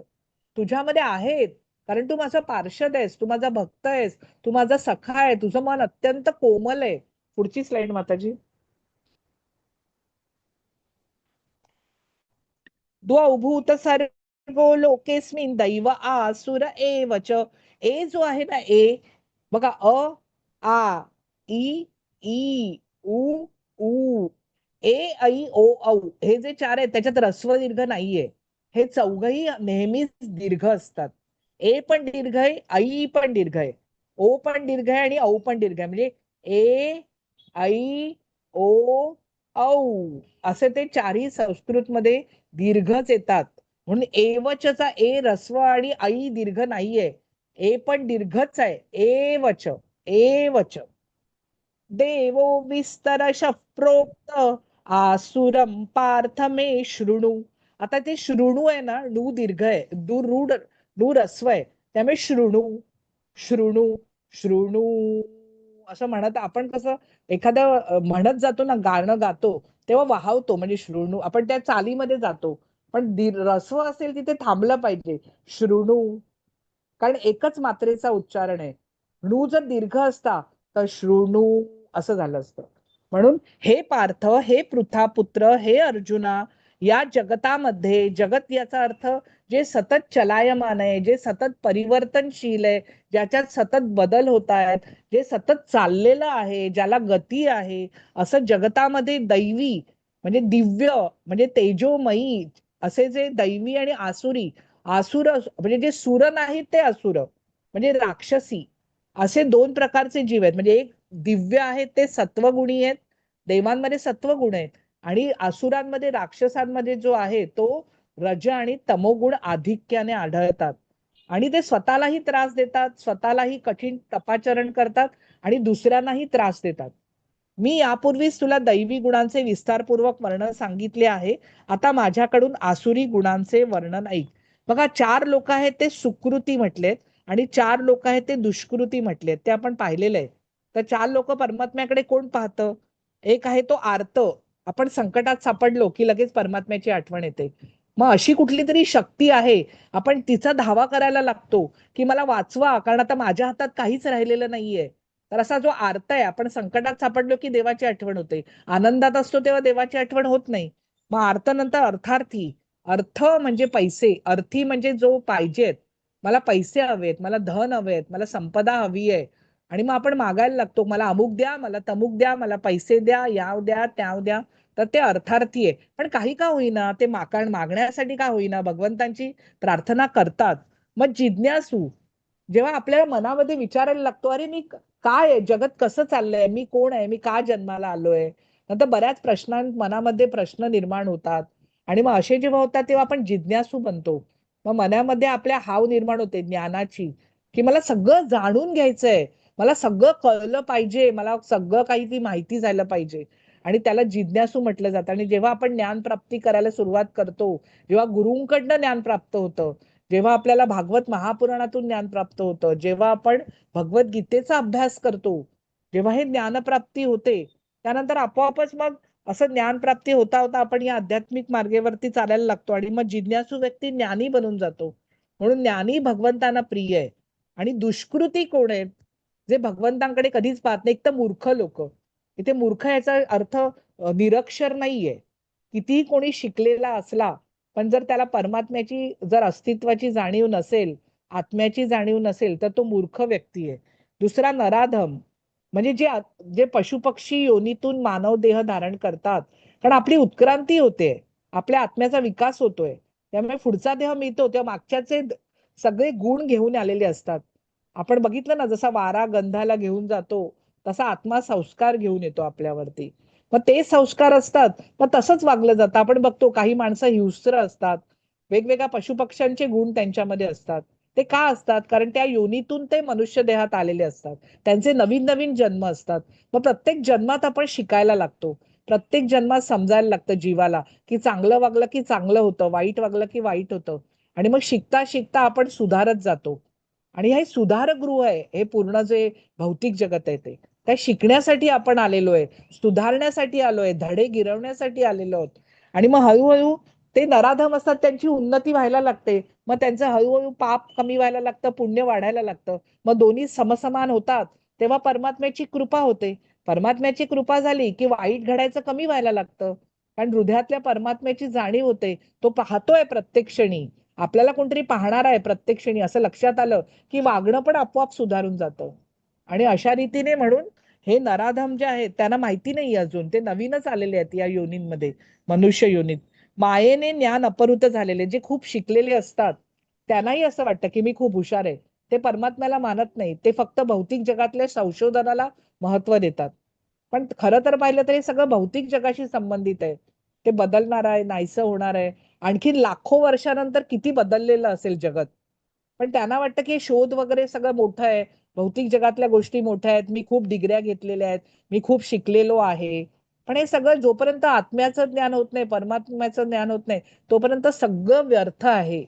तुझ्यामध्ये आहेत, कारण तू माझा पार्षद आहेस, तू माझा भक्त आहेस, तू माझा सखा आहे, तुझं मन अत्यंत कोमल आहे. पुढची स्लाइड माताजी. द्वौ भूत सर्गो लोकेस्मिन दैव आसुर एवच. ए जो आहे ना, ए बघा, आ ई ई उ ऊ, ए ऐ ओ औ, हे जे चार आहेत त्याच्यात ऱ्हस्व दीर्घ नाहीये. हे चौघही नेहमीच दीर्घ असतात. ए पण दीर्घ आहे, ऐ पण दीर्घ आहे, ओ पण दीर्घ आहे आणि औ पण दीर्घ आहे. म्हणजे ए, ऐ, ओ, औ असे ते चारही संस्कृत मध्ये दीर्घच येतात. म्हणून एवचचा ए रस्व आणि ऐ दीर्घ नाहीये. ए पण दीर्घच आहे. एवच, एवच. देवो विस्तरश प्रोक्त आसुरम पार्थ मे शृणु. आता ते शृणु आहे ना, णू दीर्घ आहे, दू रस्व आहे, त्यामुळे शृणु, शृणु, शृणु असं म्हणत आपण कसं एखादं म्हणत जातो ना, गाणं गातो तेव्हा वाहवतो, म्हणजे शृणु आपण त्या चालीमध्ये जातो. पण रस्व असेल तिथे थांबलं पाहिजे. शृणु, कारण एकच मात्रेचा उच्चारण आहे. णू जर दीर्घ असता तर शृणु असं झालं असतं. म्हणून हे पार्थ, हे पृथापुत्र, हे अर्जुना, या जगतामध्ये, जगत याचा अर्थ जे सतत चलायमान आहे, जे सतत परिवर्तनशील आहे, ज्याच्यात सतत बदल होत आहेत, जे सतत चाललेलं आहे, ज्याला गती आहे, असं जगतामध्ये दैवी म्हणजे दिव्य म्हणजे तेजोमयी असे जे दैवी आणि आसुरी, आसुर म्हणजे जे सुर नाहीत ते असुर म्हणजे राक्षसी, असे दोन प्रकारचे जीव आहेत. म्हणजे एक दिव्य आहेत ते सत्वगुणी आहेत, देवांमध्ये सत्वगुण आहेत, आणि असुरांमध्ये राक्षसांमध्ये जो आहे तो रज आणि तमोगुण आधिक्याने आढळतात. आणि ते स्वतःलाही त्रास देतात, स्वतःलाही कठीण तपाचरण करतात आणि दुसऱ्यांनाही त्रास देतात. मी यापूर्वीच तुला दैवी गुणांचे विस्तारपूर्वक वर्णन सांगितले आहे. आता माझ्याकडून आसुरी गुणांचे वर्णन ऐक. बघा, 4 लोक आहेत ते सुकृती म्हटलेत आणि 4 लोक आहेत ते दुष्कृती म्हटलेत, ते आपण पाहिलेलं आहे. तर 4 लोक परमात्म्याकडे कोण पाहतं? एक आहे तो आर्त, आपण संकटात सापडलो की लगेच परमात्म्याची आठवण येते. मग अशी कुठली तरी शक्ती आहे, आपण तिचा धावा करायला लागतो की मला वाचवा, कारण आता माझ्या हातात काहीच राहिलेलं नाहीये. तर असा जो आर्त आहे, आपण संकटात सापडलो की देवाची आठवण होते, आनंदात असतो तेव्हा देवाची आठवण होत नाही. मग आर्त नंतर अर्थार्थी. अर्थ म्हणजे पैसे, अर्थी म्हणजे जो पाहिजेत, मला पैसे हवेत, मला धन हवेत, मला संपदा हवी आहे, आणि मग आपण मागायला लागतो, मला अमुक द्या, मला तमुक द्या, मला पैसे द्या, याव द्या, त्याव द्या. तर ते अर्थार्थी आहे. पण काही का होईना ते मागण्यासाठी का होईना भगवंतांची प्रार्थना करतात. मग जिज्ञासू जेव्हा आपल्याला मनामध्ये विचारायला लागतो, अरे मी काय आहे, जगत कसं चाललंय, मी कोण आहे, मी का जन्माला आलोय, नंतर बऱ्याच मनामध्ये प्रश्न निर्माण होतात. आणि मग असे जेव्हा होतात तेव्हा आपण जिज्ञासू बनतो. मग मनामध्ये आपल्या हाव निर्माण होते ज्ञानाची, की मला सगळं जाणून घ्यायचंय, मला सगळं कळलं पाहिजे, मला सगळं काही ती माहिती झालं पाहिजे, आणि त्याला जिज्ञासू म्हटलं जातं. आणि जेव्हा आपण ज्ञान प्राप्ती करायला सुरुवात करतो, जेव्हा गुरुंकडनं ज्ञान प्राप्त होतं, जेव्हा आपल्याला भागवत महापुराणातून ज्ञान प्राप्त होतं, जेव्हा आपण भगवद्गीतेचा अभ्यास करतो, जेव्हा हे ज्ञानप्राप्ती होते, त्यानंतर आपोआपच मग असं ज्ञान प्राप्ती होता होता आपण या आध्यात्मिक मार्गेवरती चालायला लागतो, आणि मग जिज्ञासू व्यक्ती ज्ञानी बनून जातो. म्हणून ज्ञानी भगवंतांना प्रिय आहे. आणि दुष्कृती कोण आहेत? जे भगवंतांकडे कधीच पाहत नाही. एक तर मूर्ख लोक. इथे मूर्ख याचा अर्थ निरक्षर नाहीये. कितीही कोणी शिकलेला असला, पण जर त्याला परमात्म्याची जर अस्तित्वाची जाणीव नसेल, आत्म्याची जाणीव नसेल, तर तो मूर्ख व्यक्ती आहे. दुसरा नराधम, म्हणजे जे जे पशुपक्षी योनीतून मानव देह धारण करतात, कारण आपली उत्क्रांती होते, आपल्या आत्म्याचा विकास होतोय, त्यामुळे पुढचा देह मिळतो तेव्हा मागच्याचे सगळे गुण घेऊन आलेले असतात. आपण बघितलं ना, जसा वारा गंधाला घेऊन जातो, तसा आत्मा संस्कार घेऊन येतो आपल्यावरती. मग ते संस्कार असतात, मग तसंच वागलं जातं. आपण बघतो काही माणसं हिंस्त्र असतात, वेगवेगळ्या पशुपक्ष्यांचे गुण त्यांच्यामध्ये असतात. ते का असतात? कारण त्या योनीतून ते मनुष्य देहात आलेले असतात, त्यांचे नवीन नवीन जन्म असतात. मग प्रत्येक जन्मात आपण शिकायला लागतो, प्रत्येक जन्मात समजायला लागतं जीवाला, की चांगलं वागलं की चांगलं होतं, वाईट वागलं की वाईट होतं. आणि मग शिकता शिकता आपण सुधारत जातो. आणि हे सुधारगृह आहे, हे पूर्ण जे भौतिक जगत आहे ते त्या शिकण्यासाठी आपण आलेलो आहे, सुधारण्यासाठी आलोय, धडे गिरवण्यासाठी आलेलो आहोत. आणि मग हळूहळू ते नराधम असतात, त्यांची उन्नती व्हायला लागते, मग त्यांचं हळूहळू पाप कमी व्हायला लागतं, पुण्य वाढायला लागतं. मग दोन्ही समसमान होतात, तेव्हा परमात्म्याची कृपा होते. परमात्म्याची कृपा झाली की वाईट घडायचं कमी व्हायला लागतं, कारण हृदयातल्या परमात्म्याची जाणीव होते. तो पाहतोय प्रत्येक क्षणी, आपल्याला कोणतरी पाहणार आहे प्रत्येक क्षणी, असं लक्षात आलं की वागणं पण आपोआप सुधारून जातं. आणि अशा रीतीने म्हणून हे नराधम जे आहेत त्यांना माहिती नाही अजून, ते नवीनच आलेले आहेत या योनींमध्ये, मनुष्य योनीत. मायेने ज्ञान अपहृत झालेले जे खूप शिकलेले असतात त्यांनाही असं वाटतं की मी खूप हुशार आहे. ते परमात्म्याला मानत नाही, ते फक्त भौतिक जगातल्या संशोधनाला महत्व देतात. पण खरं तर पाहिलं तर हे सगळं भौतिक जगाशी संबंधित आहे. ते बदलणार आहे, नाहीसं होणार आहे. आणखी लाखो वर्षानंतर किती बदललेलं असेल जगत. पण त्यांना वाटतं की शोध वगैरे सगळं मोठं आहे, भौतिक जगातल्या गोष्टी मोठ्या आहेत, मी खूप डिग्र्या घेतलेल्या आहेत, मी खूप शिकलेलो आहे. पण हे सगळं जोपर्यंत आत्म्याचं ज्ञान होत नाही, परमात्म्याचं ज्ञान होत नाही, तोपर्यंत सगळं व्यर्थ आहे.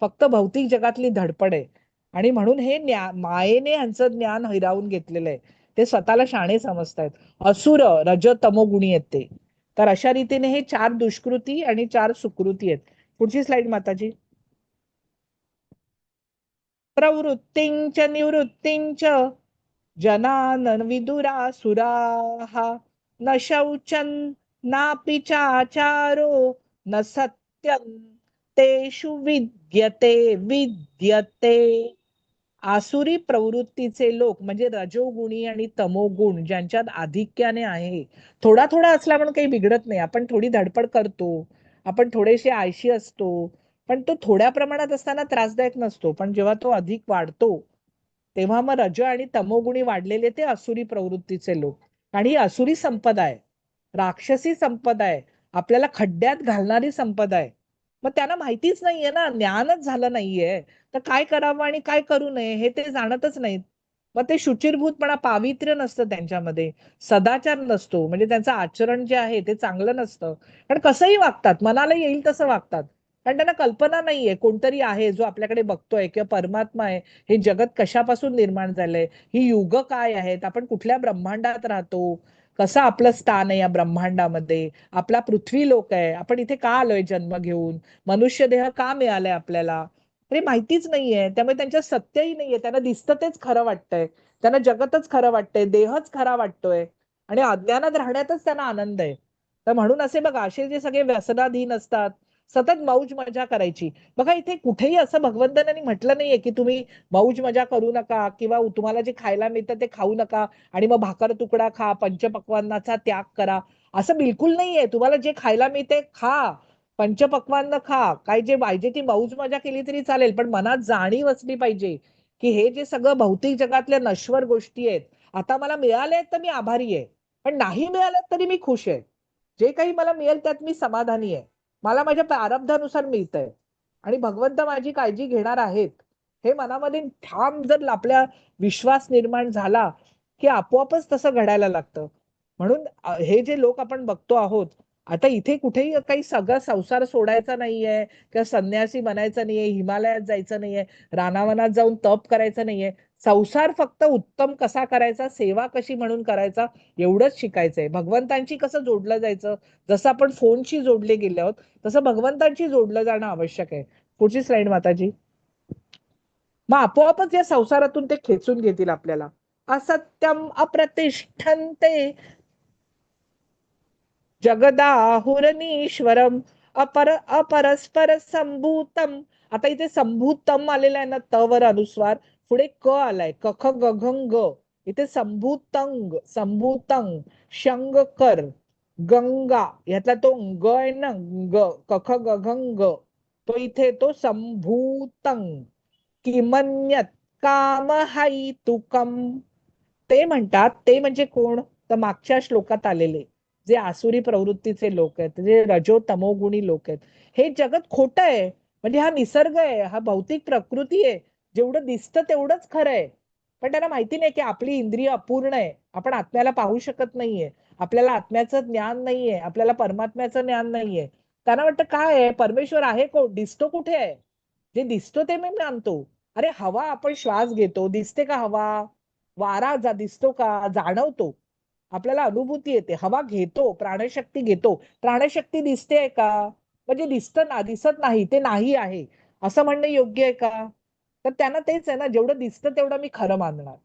फक्त भौतिक जगातली धडपड आहे. आणि म्हणून हे मायेने यांचं ज्ञान हिरावून घेतलेलं आहे. ते स्वतःला शाणे समजतायत. असुर रज तमोगुणी आहेत ते. तर अशा रीतीने हे 4 दुष्कृती आणि 4 सुकृती आहेत. पुढची स्लाइड माताजी. प्रवृत्तींच निवृत्तींच जनानन विदुरासुराः न शौचं नापि चाचारो न सत्यं तेषु विद्यते. आसुरी प्रवृत्तीचे लोक म्हणजे रजोगुणी आणि तमोगुण ज्यांच्यात आधिक्याने आहे. थोडा थोडा असला म्हणून काही बिघडत नाही. आपण थोडी धडपड करतो, आपण थोडेसे आळशी असतो, पण तो थोड्या प्रमाणात असताना त्रासदायक नसतो. पण जेव्हा तो अधिक वाढतो तेव्हा मग रज आणि तमोगुणी वाढलेले ते असुरी प्रवृत्तीचे लोक. आणि ही असुरी संपदा आहे, राक्षसी संपदा आहे, आपल्याला खड्ड्यात घालणारी संपदा आहे. मग त्यांना माहितीच नाहीये ना, ज्ञानच झालं नाहीये. तर काय करावं आणि काय करू नये हे ते जाणतच नाहीत. मग ते शुचिरभूतपणा, पावित्र्य नसतं त्यांच्यामध्ये, सदाचार नसतो, म्हणजे त्यांचं आचरण जे आहे ते चांगलं नसतं. पण कसंही वागतात, मनाला येईल तसं वागतात. कारण त्यांना कल्पना नाहीये कोणतरी आहे जो आपल्याकडे बघतोय किंवा परमात्मा आहे. हे जगत कशापासून निर्माण झालंय, ही युग काय आहेत, आपण कुठल्या ब्रह्मांडात राहतो, कसं आपलं स्थान आहे या ब्रह्मांडामध्ये, आपला पृथ्वी लोक आहे, आपण इथे का आलोय जन्म घेऊन, मनुष्य देह का मिळालाय आपल्याला, हे माहितीच नाहीये. त्यामुळे त्यांच्या सत्यही नाहीये, त्यांना दिसतं तेच खरं वाटतंय, त्यांना जगतच खरं वाटतंय, देहच खरा वाटतोय आणि अज्ञानात राहण्यातच त्यांना आनंद आहे. तर म्हणून असे बघा, असे जे सगळे व्यसनाधीन असतात, सतत मौज मजा करायची. बघा इथे कुठेही असं भगवंतांनी म्हटलं नाहीये की तुम्ही मौज मजा करू नका किंवा तुम्हाला जे खायला मिळतं ते खाऊ नका आणि मग भाकर तुकडा खा, पंचपक्वान्नाचा त्याग करा. असं बिलकुल नाहीये. तुम्हाला जे खायला मिळते खा, पंचपक्वान्न खा, काय जे पाहिजे ती मौज मजा केली तरी चालेल, पण मनात जाणीव असली पाहिजे की हे जे सगळं भौतिक जगातल्या नश्वर गोष्टी आहेत, आता मला मिळाल्या आहेत तर मी आभारी आहे, पण नाही मिळाल्या तरी मी खुश आहे. जे काही मला मिळेल त्यात मी समाधानी आहे. मला माझ्या प्रारब्धानुसार मिळतंय आणि भगवंत माझी काळजी घेणार आहेत, हे मनामध्ये ठाम जर आपल्या विश्वास निर्माण झाला की आपोआपच तसं घडायला लागतं. म्हणून हे जे लोक आपण बघतो आहोत, आता इथे कुठेही काही सगळा संसार सोडायचा नाहीये किंवा संन्यासी बनायचं नाहीये, हिमालयात जायचं नाहीये, रानावनात जाऊन तप करायचं नाहीये. संसार फक्त उत्तम कसा करायचा, सेवा कशी म्हणून करायचा, एवढंच शिकायचंय. भगवंतांशी कसं जोडलं जायचं, जसं आपण फोनशी जोडले गेले आहोत तसं भगवंतांशी जोडलं जाणं आवश्यक आहे. पुढची स्लाइड माताजी. मग आपोआपच या संसारातून ते खेचून घेतील आपल्याला. असत्यम अप्रतिष्ठन्ते जगदाहुरनीश्वरम अपरस्पर संभूतम. आता इथे संभूतम आलेला आहे ना, त वर अनुस्वार, पुढे क आलाय, कख गघंग. इथे संभूतंग, संभूतंग, शंग कर, गंगा, यातला तो ग आहे ना, ग, कख गघंग, तो इथे तो संभूतंग. किमन्यत काम तुकम. ते म्हणतात, ते म्हणजे कोण, तर मागच्या श्लोकात आलेले जे आसुरी प्रवृत्तीचे लोक आहेत, जे रजो तमोगुणी लोक आहेत. हे जगत खोटं आहे, म्हणजे हा निसर्ग आहे, हा भौतिक प्रकृती आहे, जेवढं दिसतं तेवढंच खरं आहे. पण त्यांना माहिती नाही की आपली इंद्रिय अपूर्ण आहे, आपण आत्म्याला पाहू शकत नाहीये, आपल्याला आत्म्याचं ज्ञान नाहीये, आपल्याला परमात्म्याचं ज्ञान नाहीये. त्यांना वाटतं काय आहे, परमेश्वर आहे कोण, दिसतो कुठे आहे, जे दिसतो ते मी मानतो. अरे हवा, आपण श्वास घेतो, दिसते का हवा, वारा दिसतो का, जाणवतो, आपल्याला अनुभूती येते. हवा घेतो, प्राणशक्ती घेतो, प्राणशक्ती दिसते का, म्हणजे दिसतं ना, दिसत नाही ते नाही आहे असं म्हणणं योग्य आहे का. तर त्यांना तेच आहे ना, जेवढं दिसतं तेवढं मी खरं मानणार.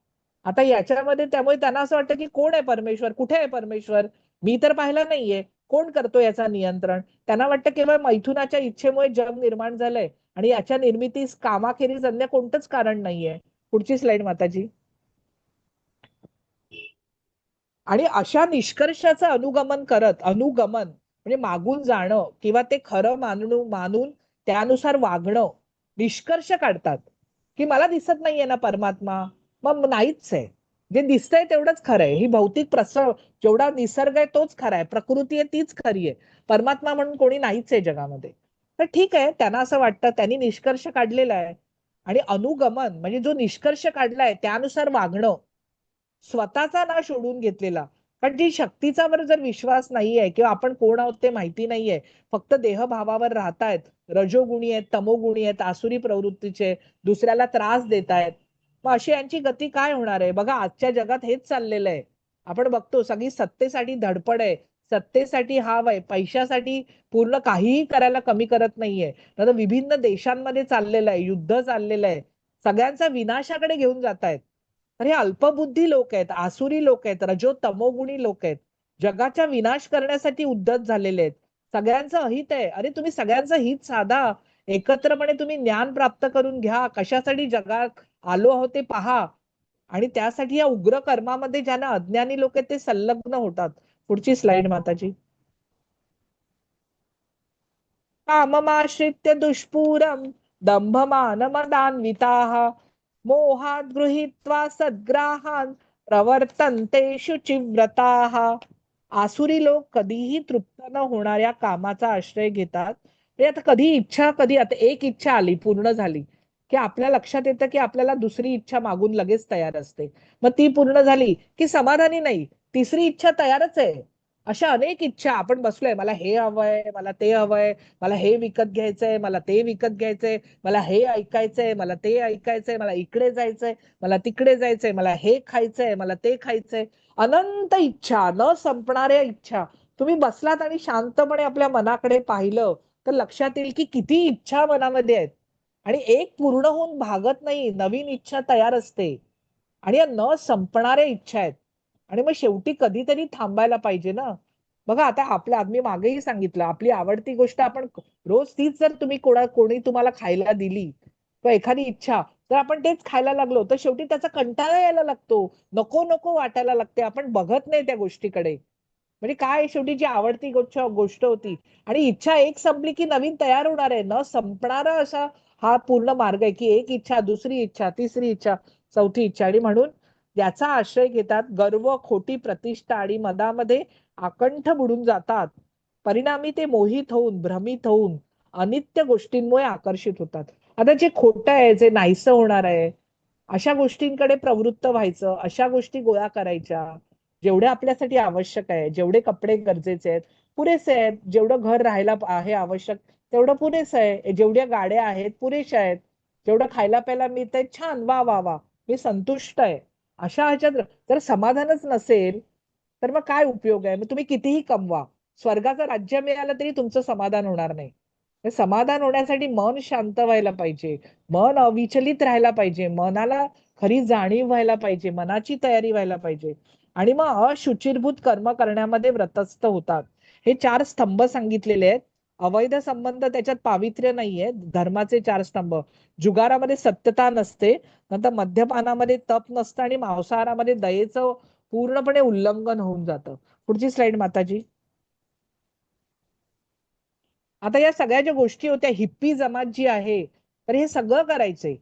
आता याच्यामध्ये त्यामुळे त्यांना असं वाटतं की कोण आहे परमेश्वर, कुठे आहे परमेश्वर, मी तर पाहिला नाहीये, कोण करतो याचा नियंत्रण. त्यांना वाटतं केवळ मैथुनाच्या इच्छेमुळे जग निर्माण झालंय आणि याच्या निर्मितीस कामाखेरीज अन्य कोणतंच कारण नाहीये. पुढची स्लाइड माताजी. आणि अशा निष्कर्षाचं अनुगमन करत, अनुगमन म्हणजे मागून जाणं किंवा ते खरं मानून त्यानुसार वागणं, निष्कर्ष काढतात की मला दिसत नाहीये ना परमात्मा, मग नाहीच आहे. जे दिसतंय तेवढंच खरं आहे. ही भौतिक जेवढा निसर्ग आहे तोच खरा आहे, प्रकृती आहे तीच खरी आहे, परमात्मा म्हणून कोणी नाहीच आहे जगामध्ये. तर ठीक आहे, त्यांना असं वाटतं, त्यांनी निष्कर्ष काढलेला आहे. आणि अनुगमन म्हणजे जो निष्कर्ष काढलाय त्यानुसार वागणं, स्वतःचा ना शोधून घेतलेला. कारण जी शक्तीचा वर जर विश्वास नाहीये किंवा आपण कोण आहोत ते माहिती नाहीये, फक्त देहभावावर राहतायत, रजोगुणी आहेत, तमोगुणी आहेत, आसुरी प्रवृत्तीचे, दुसऱ्याला त्रास देत आहेत, मग अशी यांची गती काय होणार आहे? बघा आजच्या जगात हेच चाललेलं आहे. आपण बघतो सगळी सत्तेसाठी धडपड आहे, सत्तेसाठी हाव आहे, पैशासाठी पूर्ण काहीही करायला कमी करत नाहीये. तर विभिन्न देशांमध्ये चाललेलं आहे, युद्ध चाललेलं आहे, सगळ्यांचा विनाशाकडे घेऊन जात आहेत. तर हे अल्पबुद्धी लोक आहेत, आसुरी लोक आहेत, रजो तमोगुणी लोक आहेत, जगाचा विनाश करण्यासाठी उद्धत झालेले आहेत. सगळ्यांचं अहित आहे. अरे तुम्ही सगळ्यांचं हित साधा, एकत्रपणे तुम्ही ज्ञान प्राप्त करून घ्या, कशासाठी जगात आलो आहोत ते पहा. आणि त्यासाठी या उग्र कर्मामध्ये ज्यांना अज्ञानी लोक आहेत ते संलग्न होतात. पुढची स्लाइड माताजी. काममाश्रित्य दुष्पूरम दंभमानमदान्विताः मोहात गृहीत्वा सद्ग्राहान् प्रवर्तन्ते शुचिव्रताः. आसुरी लोक कधीही तृप्त न होणाऱ्या कामाचा आश्रय घेतात. म्हणजे आता कधी इच्छा, कधी आता एक इच्छा आली, पूर्ण झाली की आपल्या लक्षात येतं की आपल्याला दुसरी इच्छा मागून लगेच तयार असते. मग ती पूर्ण झाली की समाधानी नाही, तिसरी इच्छा तयारच आहे. अशा अनेक इच्छा आपण बसलोय, मला हे हवंय, मला ते हवंय, मला हे विकत घ्यायचंय, मला ते विकत घ्यायचंय, मला हे ऐकायचंय, मला ते ऐकायचंय, मला इकडे जायचंय, मला तिकडे जायचंय, मला हे खायचंय, मला ते खायचंय. अनंत इच्छा, न संपणाऱ्या इच्छा. तुम्ही बसलात आणि शांतपणे आपल्या मनाकडे पाहिलं तर लक्षात येईल की किती इच्छा मनामध्ये आहेत. आणि एक पूर्ण होऊन भागत नाही, नवीन इच्छा तयार असते. आणि या न संपणाऱ्या इच्छा आहेत. आणि मग शेवटी कधीतरी थांबायला पाहिजे ना. बघा आता आपल्या आम्ही मागेही सांगितलं, आपली आवडती गोष्ट आपण रोज तीच जर तुम्ही कोणी तुम्हाला खायला दिली किंवा एखादी इच्छा, तर आपण तेच खायला लागलो तर शेवटी त्याचा कंटाळा यायला लागतो, नको नको वाटायला लागते, आपण बघत नाही त्या गोष्टीकडे. म्हणजे काय शेवटी जी आवडती गोष्ट होती आणि इच्छा एक संपली की नवीन तयार होणार आहे, न संपणारा असा हा पूर्ण मार्ग आहे की एक इच्छा, दुसरी इच्छा, तिसरी इच्छा, चौथी इच्छा. आणि म्हणून याचा आश्रय घेतात, गर्व, खोटी प्रतिष्ठा आणि मदामध्ये आकंठ बुडून जातात. परिणामी ते मोहित होऊन, भ्रमित होऊन अनित्य गोष्टींमुळे आकर्षित होतात. आता जे खोटं आहे, जे नाहीसं होणार आहे, अशा गोष्टींकडे प्रवृत्त व्हायचं, अशा गोष्टी गोळा करायच्या जेवढ्या आपल्यासाठी आवश्यक आहे. जेवढे कपडे गरजेचे आहेत पुरेसे आहेत, जेवढं घर राहायला आहे आवश्यक तेवढं पुरेसं आहे, जेवढ्या गाड्या आहेत पुरेशा आहेत, जेवढं खायला प्यायला मिळतंय छान, वा वा वा, मी संतुष्ट आहे. अशा ह्याच्यात जर समाधानच नसेल तर मग काय उपयोग आहे? मग तुम्ही कितीही कमवा, स्वर्गाचं राज्य मिळालं तरी तुमचं समाधान होणार नाही. हे समाधान होण्यासाठी मन शांत व्हायला पाहिजे, मन अविचलित राहायला पाहिजे, मनाला खरी जाणीव व्हायला पाहिजे, मनाची तयारी व्हायला पाहिजे. आणि मग अशुचिरभूत कर्म करण्यामध्ये व्रतस्थ होतात. हे 4 स्तंभ सांगितलेले आहेत. अवैध संबंध, त्याच्यात पावित्र्य नाहीये. धर्माचे 4 स्तंभ: जुगारामध्ये सत्यता नसते, नंतर मद्यपानामध्ये तप नसतं आणि मांसाहारामध्ये दयेचं पूर्णपणे उल्लंघन होऊन जातं. पुढची स्लाइड माताजी. आता या सगळ्या ज्या गोष्टी होत्या, हिप्पी जमात जी आहे, तर हे सगळं करायचंय.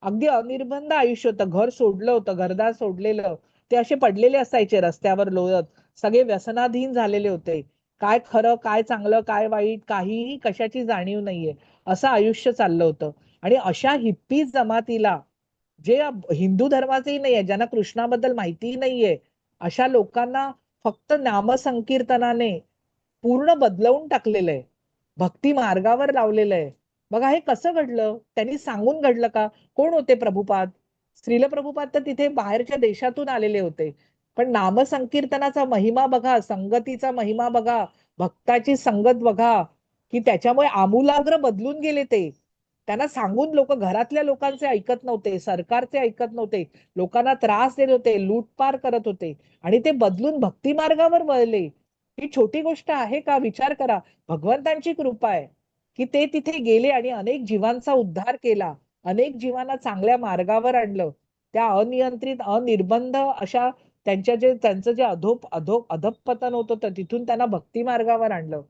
अगदी अनिर्बंध आयुष्य होतं, घर सोडलं होतं, घरदार सोडलेलं. ते असे पडलेले असायचे रस्त्यावर लोळत, सगळे व्यसनाधीन झालेले होते. काय खरं, काय चांगलं, काय वाईट, काहीही कशाची जाणीव नाहीये, असं आयुष्य चाललं होतं. आणि अशा हिप्पी जमातीला, जे हिंदू धर्माचेही नाहीये, ज्यांना कृष्णाबद्दल माहितीही नाहीये, अशा लोकांना फक्त नामसंकीर्तनाने पूर्ण बदलवून टाकलेलं आहे, भक्ती मार्गावर लावलेलं आहे. बघा हे कसं घडलं, त्यांनी सांगून घडलं का? कोण होते प्रभुपाद? श्रील प्रभुपाद तर तिथे बाहेरच्या देशातून आलेले होते. पण नामसंकीर्तनाचा महिमा बघा, संगतीचा महिमा बघा, भक्ताची संगत बघा, की त्याच्यामुळे आमूलाग्र बदलून गेले ते. त्यांना सांगून लोक घरातल्या लोकांचे ऐकत नव्हते, सरकारचे ऐकत नव्हते, लोकांना त्रास देत होते, लूटपार करत होते आणि ते बदलून भक्ती मार्गावर वळले. ही छोटी गोष्ट आहे का? विचार करा. भगवंतांची कृपा आहे की ते तिथे गेले आणि अनेक जीवांचा उद्धार केला, अनेक जीवांना चांगल्या मार्गावर आणलं. त्या अनियंत्रित, अनिर्बंध अशा त्यांचं जे अधोपतन होत होतं तिथून त्यांना भक्ती मार्गावर आणलं.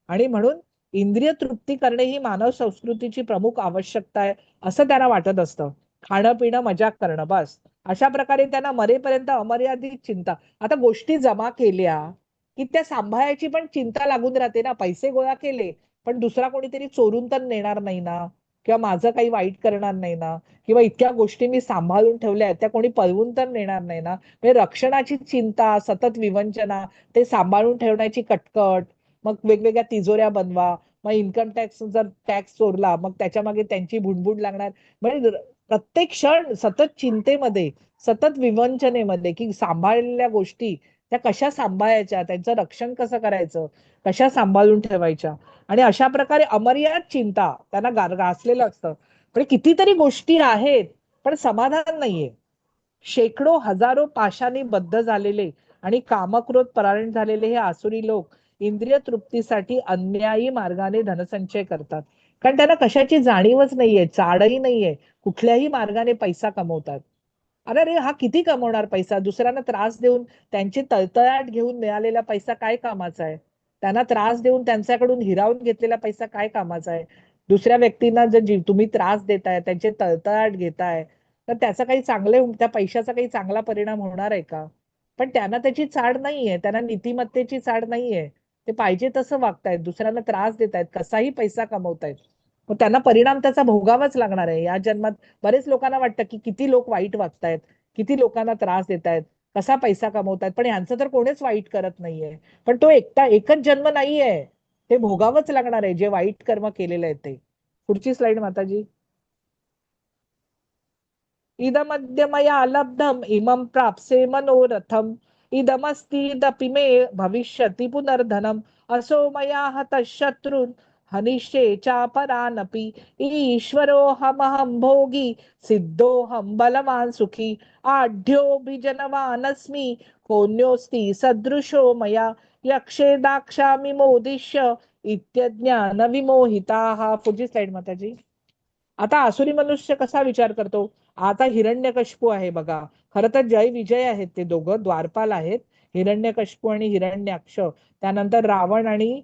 आणि म्हणून इंद्रिय तृप्ती करणे ही मानव संस्कृतीची प्रमुख आवश्यकता आहे असं त्यांना वाटत असतं. खाणं पिणं मजाक करणं बस. अशा प्रकारे त्यांना मरेपर्यंत अमर्यादित चिंता. आता गोष्टी जमा केल्या की त्या सांभाळायची पण चिंता लागून राहते ना. पैसे गोळा केले पण दुसरा कोणीतरी चोरून तर नेणार नाही ना, किंवा माझं काही वाईट करणार नाही ना, किंवा इतक्या गोष्टी मी सांभाळून ठेवल्या आहेत त्या कोणी पळवून तर नेणार नाही ना. म्हणजे रक्षणाची चिंता, सतत विवंचना, ते सांभाळून ठेवण्याची कटकट, मग वेगवेगळ्या तिजोऱ्या बनवा, मग इन्कम टॅक्स जर टॅक्स चोरला मग त्याच्या मागे त्यांची भुणभुण लागणार. म्हणजे प्रत्येक क्षण सतत चिंतेमध्ये, सतत विवंचनेमध्ये, की सांभाळलेल्या गोष्टी त्या कशा सांभाळायच्या, त्यांचं रक्षण कसं करायचं, कशा सांभाळून ठेवायच्या. आणि अशा प्रकारे अमर्याद चिंता त्यांना घासलेलं असतं. पण कितीतरी गोष्टी आहेत पण समाधान नाहीये. शेकडो हजारो पाशाने बद्ध झालेले आणि कामक्रोध परायण झालेले हे आसुरी लोक इंद्रिय तृप्तीसाठी अन्यायी मार्गाने धनसंचय करतात. कारण त्यांना कशाची जाणीवच नाहीये, चाडही नाहीये, कुठल्याही मार्गाने पैसा कमवतात. अरे रे, हा किती कमवणार पैसा, दुसऱ्यांना त्रास देऊन त्यांची तळतळाट घेऊन मिळालेला पैसा काय कामाचा आहे. त्यांना त्रास देऊन त्यांच्याकडून हिरावून घेतलेला पैसा काय कामाचा आहे. दुसऱ्या व्यक्तींना जर तुम्ही त्रास देताय, त्यांचे तळतळाट घेताय, तर त्याचा काही त्या पैशाचा काही चांगला परिणाम होणार आहे का. पण त्यांना त्याची चाड नाहीये, त्यांना नीतिमत्तेची चाड नाहीये. ते पाहिजे तसं वागतायत, दुसऱ्यांना त्रास देतायत, कसाही पैसा कमवतायत. मग त्यांना परिणाम त्याचा भोगावाच लागणार आहे या जन्मात. बरेच लोकांना वाटतं की किती लोक वाईट वागतायत, किती लोकांना त्रास देत आहेत, कसा पैसा कमवतायत, पण यांचं तर कोणीच वाईट करत नाहीये. पण तो एकच जन्म नाहीये, ते भोगावंच लागणार आहे जे वाईट कर्म केलेलं आहे ते. पुढची स्लाइड माताजी. इदमद्य मया लब्धम इमं प्राप्से मनोरथम इदमस्तीदपि मे भविष्यति पुनर्धनम असो मया हतः शत्रुन् हनिष्ये चापरानपि ईश्वरोऽहमहं भोगी सिद्धोऽहं बलवान् सुखी आढ्योऽभिजनवानस्मि कोऽन्योऽस्ति सदृशो मया यक्षे दाक्षामि मोदिष्य इत्यज्ञान विमोहिताः. पुढची स्लाइड माताजी. आता आसुरी मनुष्य कसा विचार करतो. आता हिरण्यकशिपू आहे बघा. खरं तर जय विजय आहेत ते दोघं, द्वारपाल आहेत. हिरण्यकशिपू आणि हिरण्याक्ष. त्यानंतर रावण आणि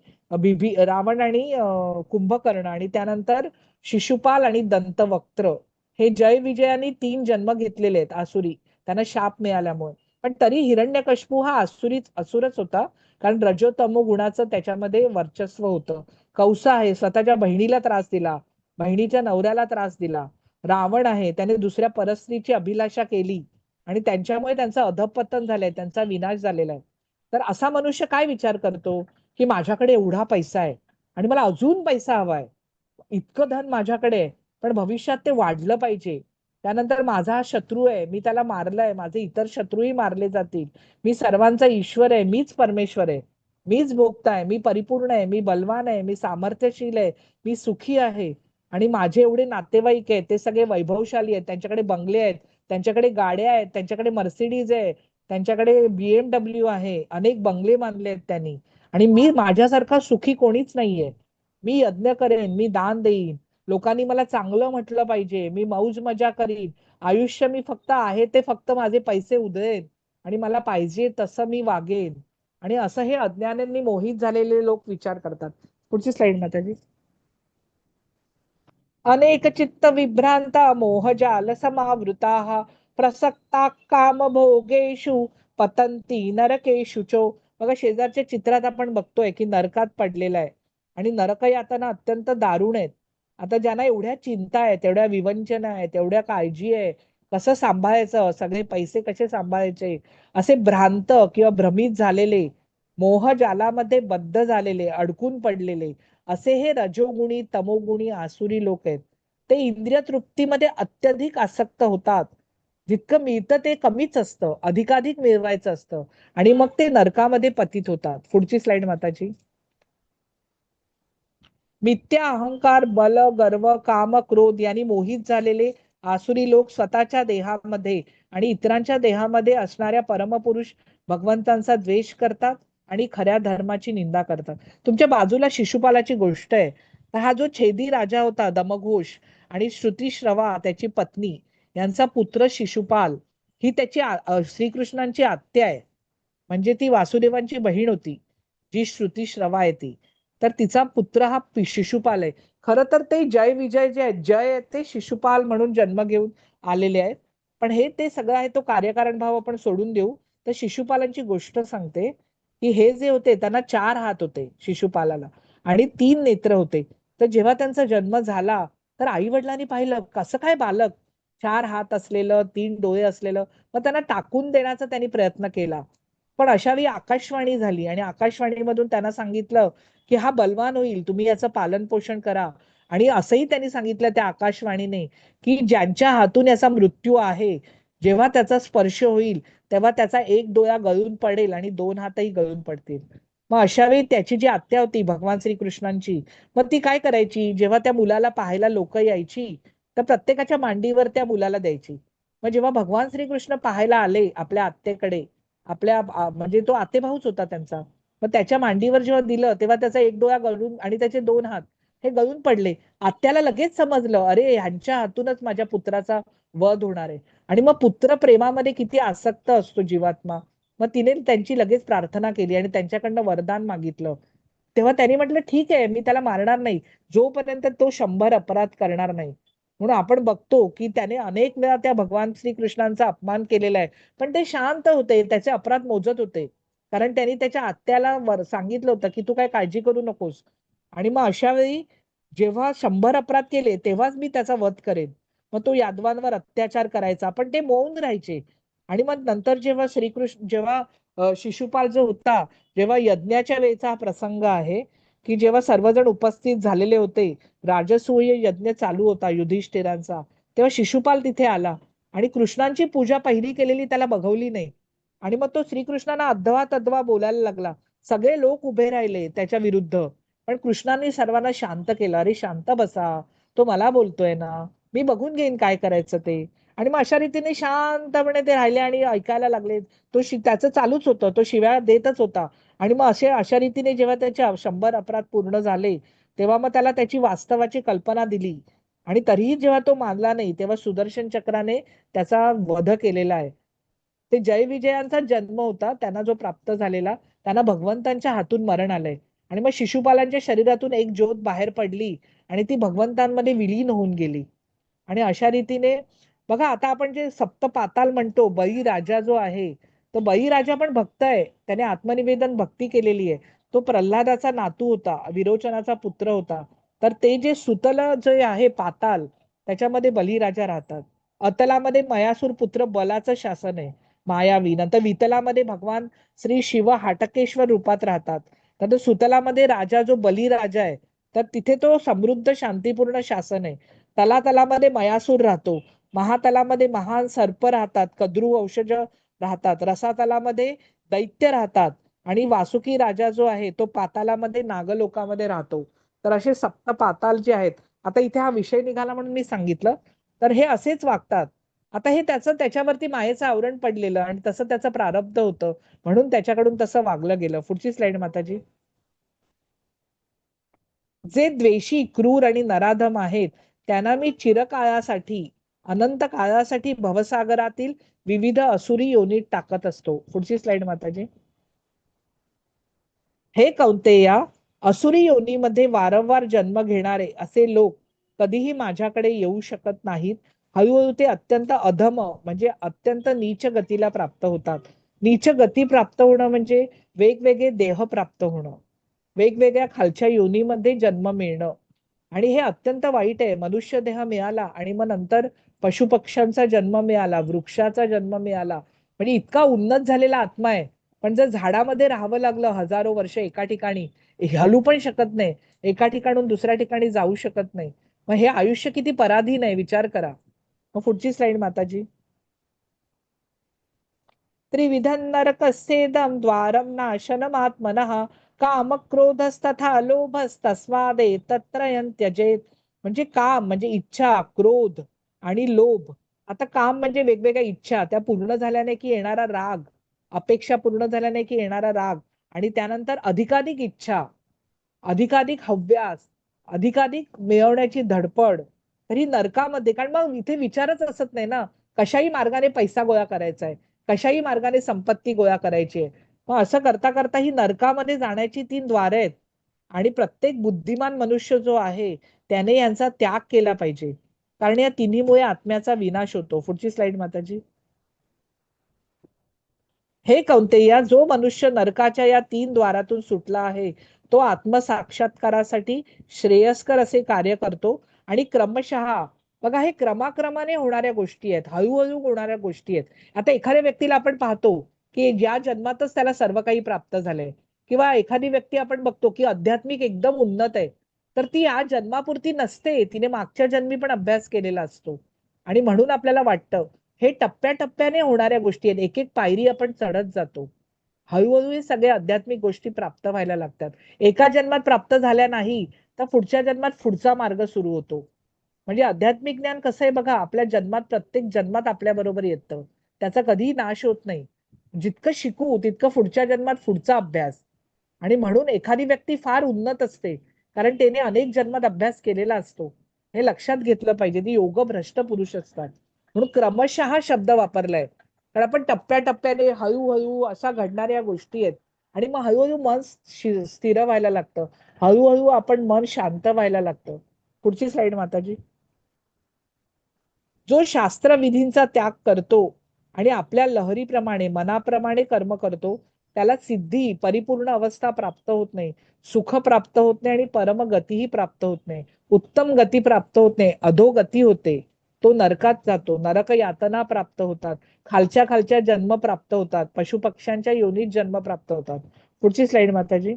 कुंभकर्ण, आणि त्यानंतर शिशुपाल आणि दंतवक्त्र. हे जय विजयाने 3 जन्म घेतलेले आहेत आसुरी, त्यांना शाप मिळाल्यामुळे. पण तरी हिरण्यकशिपू हा असुरच होता. कारण रजोतमो गुणाचं त्याच्यामध्ये वर्चस्व होतं. कौसा आहे, स्वतःच्या बहिणीला त्रास दिला, बहिणीच्या नवऱ्याला त्रास दिला. रावण आहे, त्याने दुसऱ्या परस्त्रीची अभिलाषा केली आणि त्यांच्यामुळे त्यांचं अधपतन झालंय, त्यांचा विनाश झालेला आहे. तर असा मनुष्य काय विचार करतो की माझ्याकडे एवढा पैसा आहे आणि मला अजून पैसा हवाय, इतकं धन माझ्याकडे आहे, पण भविष्यात ते वाढलं पाहिजे. त्यानंतर माझा हा शत्रू आहे, मी त्याला मारलंय, माझे इतर शत्रूही मारले जातील. मी सर्वांचा ईश्वर आहे, मीच परमेश्वर आहे, मीच भोगता आहे, मी परिपूर्ण आहे, मी बलवान आहे, मी सामर्थ्यशील आहे, मी सुखी आहे. आणि माझे एवढे नातेवाईक आहेत, ते सगळे वैभवशाली आहेत, त्यांच्याकडे बंगले आहेत, त्यांच्याकडे गाड्या आहेत, त्यांच्याकडे मर्सिडीज आहे, त्यांच्याकडे BMW आहे, अनेक बंगले बांधले आहेत त्यांनी. आणि मी माझ्यासारखा सुखी कोणीच नाहीये. मी यज्ञ करेन, मी दान देईन, लोकांनी मला चांगलं म्हटलं पाहिजे, मी मौज मजा करीन, आयुष्य मी फक्त आहे ते फक्त माझे पैसे उधळेन आणि मला पाहिजे तसं मी वागेन. आणि असं हे अज्ञानांनी मोहित झालेले लोक विचार करतात. पुढची स्लाइड माताजी. अनेक चित्त विभ्रांता मोहजाल समावृता प्रसक्ता काम भोगेशु पतंती नरकेशु चो. बघा, शेजारच्या चित्रात आपण बघतोय की नरकात पडलेला आहे आणि नरक यातना अत्यंत दारुण आहेत. आता ज्यांना एवढ्या चिंता आहेत, एवढ्या विवंचना आहेत, एवढ्या काळजी आहे, कसं सांभाळायचं, सगळे पैसे कसे सांभाळायचे, असे भ्रांत किंवा भ्रमित झालेले, मोहजालामध्ये बद्ध झालेले, अडकून पडलेले, असे हे रजोगुणी तमोगुणी आसुरी लोक आहेत. ते इंद्रिय तृप्तीमध्ये अत्यधिक आसक्त होतात. जितकं मिळतं ते कमीच असतं, अधिकाधिक मिळवायचं असतं आणि मग ते नरकामध्ये पतित होतात. पुढची स्लाइड माताजी. मिथ्या अहंकार, बल, गर्व, काम, क्रोध यांनी मोहित झालेले आसुरी लोक स्वतःच्या देहामध्ये आणि इतरांच्या देहामध्ये असणाऱ्या परमपुरुष भगवंतांचा द्वेष करतात आणि खऱ्या धर्माची निंदा करतात. तुमच्या बाजूला शिशुपालाची गोष्ट आहे. तर हा जो छेदी राजा होता दमघोष, आणि श्रुतीश्रवा त्याची पत्नी, यांचा पुत्र शिशुपाल, ही त्याची श्रीकृष्णांची आत्या आहे. म्हणजे ती वासुदेवांची बहीण होती, जी श्रुतीश्रवा आहे ती. तर तिचा पुत्र हा शिशुपाल आहे. खरं तर ते जय विजय जे आहेत, जय आहेत ते शिशुपाल म्हणून जन्म घेऊन आलेले आहेत. पण हे ते सगळं आहे तो कार्यकारण भाव आपण सोडून देऊ. तर शिशुपालांची गोष्ट सांगते की हे जे होते त्यांना 4 हात होते शिशुपालाला आणि 3 नेत्र होते. तर जेव्हा त्यांचा जन्म झाला तर आई वडिलांनी पाहिलं कसं काय बालक 4 हात असलेलं, 3 डोळे असलेलं. मग त्यांना टाकून देण्याचा त्यांनी प्रयत्न केला. पण अशा वेळी आकाशवाणी झाली आणि आकाशवाणीमधून त्यांना सांगितलं की हा बलवान होईल, तुम्ही याचं पालन पोषण करा. आणि असंही त्यांनी सांगितलं त्या आकाशवाणीने की ज्यांच्या हातून याचा मृत्यू आहे, जेव्हा त्याचा स्पर्श होईल तेव्हा त्याचा एक डोळा गळून पडेल आणि 2 हातही गळून पडतील. मग अशा वेळी त्याची जी आत्या होती भगवान श्रीकृष्णांची, मग ती काय करायची, जेव्हा त्या मुलाला पाहायला लोक यायची तर प्रत्येकाच्या मांडीवर त्या मुलाला द्यायची. मग जेव्हा भगवान श्रीकृष्ण पाहायला आले आपल्या आत्तेकडे, म्हणजे तो आतेभाऊच होता त्यांचा, मग त्याच्या मांडीवर जेव्हा दिलं तेव्हा त्याचा एक डोळा गळून आणि त्याचे 2 हात हे गळून पडले. आत्याला लगेच समजलं, अरे ह्यांच्या हातूनच माझ्या पुत्राचा वध होणार आहे. आणि मग पुत्र प्रेमामध्ये किती आसक्त असतो जीवात्मा. मग तिने त्यांची लगेच प्रार्थना केली आणि त्यांच्याकडनं वरदान मागितलं. तेव्हा त्यांनी म्हटलं ठीक आहे, मी त्याला मारणार नाही जोपर्यंत तो 100 अपराध करणार नाही. म्हणून आपण बघतो की त्याने अनेक वेळा त्या भगवान श्रीकृष्णांचा अपमान केलेला आहे, पण ते शांत होते, त्याचे अपराध मोजत होते. कारण त्यांनी त्याच्या आत्याला सांगितलं होतं की तू काय काळजी करू नकोस. आणि मग अशा वेळी जेव्हा 100 अपराध केले तेव्हाच मी त्याचा वध करेन. मग तो यादवांवर अत्याचार करायचा, पण ते मौन राहायचे. आणि मग नंतर जेव्हा श्रीकृष्ण जेव्हा शिशुपाल जो होता, जेव्हा यज्ञाच्या वेळेचा हा प्रसंग आहे की जेव्हा सर्वजण उपस्थित झालेले होते, राजसूय यज्ञ चालू होता युधिष्ठिरांचा, तेव्हा शिशुपाल तिथे आला आणि कृष्णांची पूजा पहिली केलेली त्याला बघवली नाही. आणि मग तो श्रीकृष्णांना अद्वा तद्वा बोलायला लागला. सगळे लोक उभे राहिले त्याच्या विरुद्ध, पण कृष्णांनी सर्वांना शांत केलं. अरे शांत बसा, तो मला बोलतोय ना, मी बघून घेईन काय करायचं ते. आणि मग अशा रीतीने शांतपणे ते राहिले आणि ऐकायला लागले. त्याचं चालूच होतं, तो शिव्या देतच होता. आणि मग अशा रीतीने जेव्हा त्याचे 100 अपराध पूर्ण झाले तेव्हा मग त्याला त्याची वास्तवाची कल्पना दिली. आणि तरीही जेव्हा तो मानला नाही तेव्हा सुदर्शन चक्राने त्याचा वध केलेला आहे. ते जय विजयांचा जन्म होता त्यांना जो प्राप्त झालेला, त्यांना भगवंतांच्या हातून मरण आलंय. आणि मग शिशुपालांच्या शरीरातून एक ज्योत बाहेर पडली आणि ती भगवंतांमध्ये विलीन होऊन गेली. आणि अशा रीतीने बघा आता आपण जे सप्त पाताल म्हणतो, बळीराजा जो आहे, तो बळीराजा पण भक्त आहे, त्याने आत्मनिवेदन भक्ती केलेली आहे. तो प्रल्हादाचा नातू होता, विरोचनाचा पुत्र होता. तर ते जे सुतल जे आहे पाताल, त्याच्यामध्ये बलिराजा राहतात. अतलामध्ये मयासूर पुत्र बलाचं शासन आहे, मायावी. नंतर वितलामध्ये भगवान श्री शिव हाटकेश्वर रूपात राहतात. नंतर सुतलामध्ये राजा जो बलिराजा आहे, तर तिथे तो समृद्ध शांतीपूर्ण शासन आहे. तलातलामध्ये मयासूर राहतो. महातलामध्ये महान सर्प राहतात, कद्रू वंशज राहतात. रसातलामध्ये दैत्य राहतात. आणि वासुकी राजा जो आहे तो पातालामध्ये नागलोकामध्ये राहतो. तर असे सप्त पाताल जे आहेत, आता इथे हा विषय निघाला म्हणून मी सांगितलं. तर हे असेच वागतात. आता हे त्याच्यावरती मायेचं आवरण पडलेलं आणि तसं त्याचं प्रारब्ध होतं, म्हणून त्याच्याकडून तसं वागलं गेलं. पुढची स्लाइड माताजी. जे द्वेषी, क्रूर आणि नराधम आहेत त्यांना मी चिरकाळासाठी, अनंत काळासाठी भवसागरातील विविध असुरी योनीत टाकत असतो. पुढची स्लाइड माताजी. हे कौंतेया, असुरी योनीमध्ये वारंवार जन्म घेणारे असे लोक कधीही माझ्याकडे येऊ शकत नाहीत. हळूहळू ते अत्यंत अधम म्हणजे अत्यंत नीच गतीला प्राप्त होतात. नीच गती प्राप्त होणं म्हणजे वेगवेगळे देह प्राप्त होणं, वेगवेगळ्या खालच्या योनीमध्ये जन्म मिळणं. आणि हे अत्यंत वाईट आहे. मनुष्य देह मिळाला आणि मग नंतर पशुपक्ष्यांचा जन्म मिळाला, वृक्षाचा जन्म मिळाला, म्हणजे इतका उन्नत झालेला आत्मा आहे. पण जर झाडामध्ये राहावं लागलं हजारो वर्ष एका ठिकाणी, हलू पण शकत नाही, एका ठिकाणून दुसऱ्या ठिकाणी जाऊ शकत नाही, मग हे आयुष्य किती पराधीन आहे विचार करा. मग पुढची स्लाइड माताजी. त्रिविधं नरकस्येदं द्वारं नाशनमात्मनः काम क्रोधस्तथा लोभस्तस्मादेतत्त्रयं त्यजेत. म्हणजे काम म्हणजे इच्छा, क्रोध आणि लोभ. आता काम म्हणजे वेगवेगळ्या इच्छा, त्या पूर्ण झाल्याने की येणारा राग, अपेक्षा पूर्ण झाल्याने की येणारा राग, आणि त्यानंतर अधिकाधिक इच्छा, अधिकाधिक हव्यास, अधिकाधिक मिळवण्याची धडपड. तरी नरकामध्ये, कारण मग इथे विचारच असत नाही ना, कशाही मार्गाने पैसा गोळा करायचा आहे, कशाही मार्गाने संपत्ती गोळा करायची आहे. मग असं करता करता ही नरकामध्ये जाण्याची 3 द्वारे आहेत. आणि प्रत्येक बुद्धिमान मनुष्य जो आहे त्याने यांचा त्याग केला पाहिजे, कारण या तिन्हीमुळे आत्म्याचा विनाश होतो. पुढची स्लाइड माताजी. हे कौंतेया, जो मनुष्य नरकाच्या या 3 द्वारातून सुटला आहे तो आत्मसाक्षात्कारासाठी श्रेयस्कर असे कार्य करतो आणि क्रमशः, बघा हे क्रमाक्रमाने होणाऱ्या गोष्टी आहेत, हळूहळू होणाऱ्या गोष्टी आहेत. आता एखाद्या व्यक्तीला आपण पाहतो की ज्या जन्मातच त्याला सर्व काही प्राप्त झालंय, किंवा एखादी व्यक्ती आपण बघतो की आध्यात्मिक एकदम उन्नत आहे, तर ती या जन्मापुरती नसते, तिने मागच्या जन्मी पण अभ्यास केलेला असतो. आणि म्हणून आपल्याला वाटतं हे टप्प्याटप्प्याने होणाऱ्या गोष्टी आहेत, एक एक पायरी आपण चढत जातो. हळूहळू हे सगळे आध्यात्मिक गोष्टी प्राप्त व्हायला लागतात. एका जन्मात प्राप्त झाल्या नाही तर पुढच्या जन्मात पुढचा मार्ग सुरू होतो. म्हणजे आध्यात्मिक ज्ञान कसं आहे बघा, आपल्या जन्मात प्रत्येक जन्मात आपल्या बरोबर येतं, त्याचा कधीही नाश होत नाही. जितकं शिकू तितकं पुढच्या जन्मात पुढचा अभ्यास. आणि म्हणून एखादी व्यक्ती फार उन्नत असते कारण त्याने अनेक जन्मात अभ्यास केलेला असतो. हे लक्षात घेतलं पाहिजे, ती योगभ्रष्ट पुरुष असतात. म्हणून क्रमशः शब्द वापरलाय, कारण आपण टप्प्याटप्प्याने हळूहळू अशा घडणाऱ्या गोष्टी आहेत. आणि मग हळूहळू मन स्थिर व्हायला लागतं, हळूहळू आपण मन शांत व्हायला लागतं. पुढची स्लाइड माताजी. जो शास्त्र विधींचा त्याग करतो आणि आपल्या लहरीप्रमाणे मनाप्रमाणे कर्म करतो त्याला सिद्धी परिपूर्ण अवस्था प्राप्त होत नाही, सुख प्राप्त होत नाही आणि परमगतीही प्राप्त होत नाही, उत्तम गती प्राप्त होत नाही, अधोगती होते. तो नरकात जातो, नरक यातना प्राप्त होतात, खालच्या खालच्या जन्म प्राप्त होतात, पशुपक्ष्यांच्या योनीत जन्म प्राप्त होतात. पुढची स्लाइड माताजी.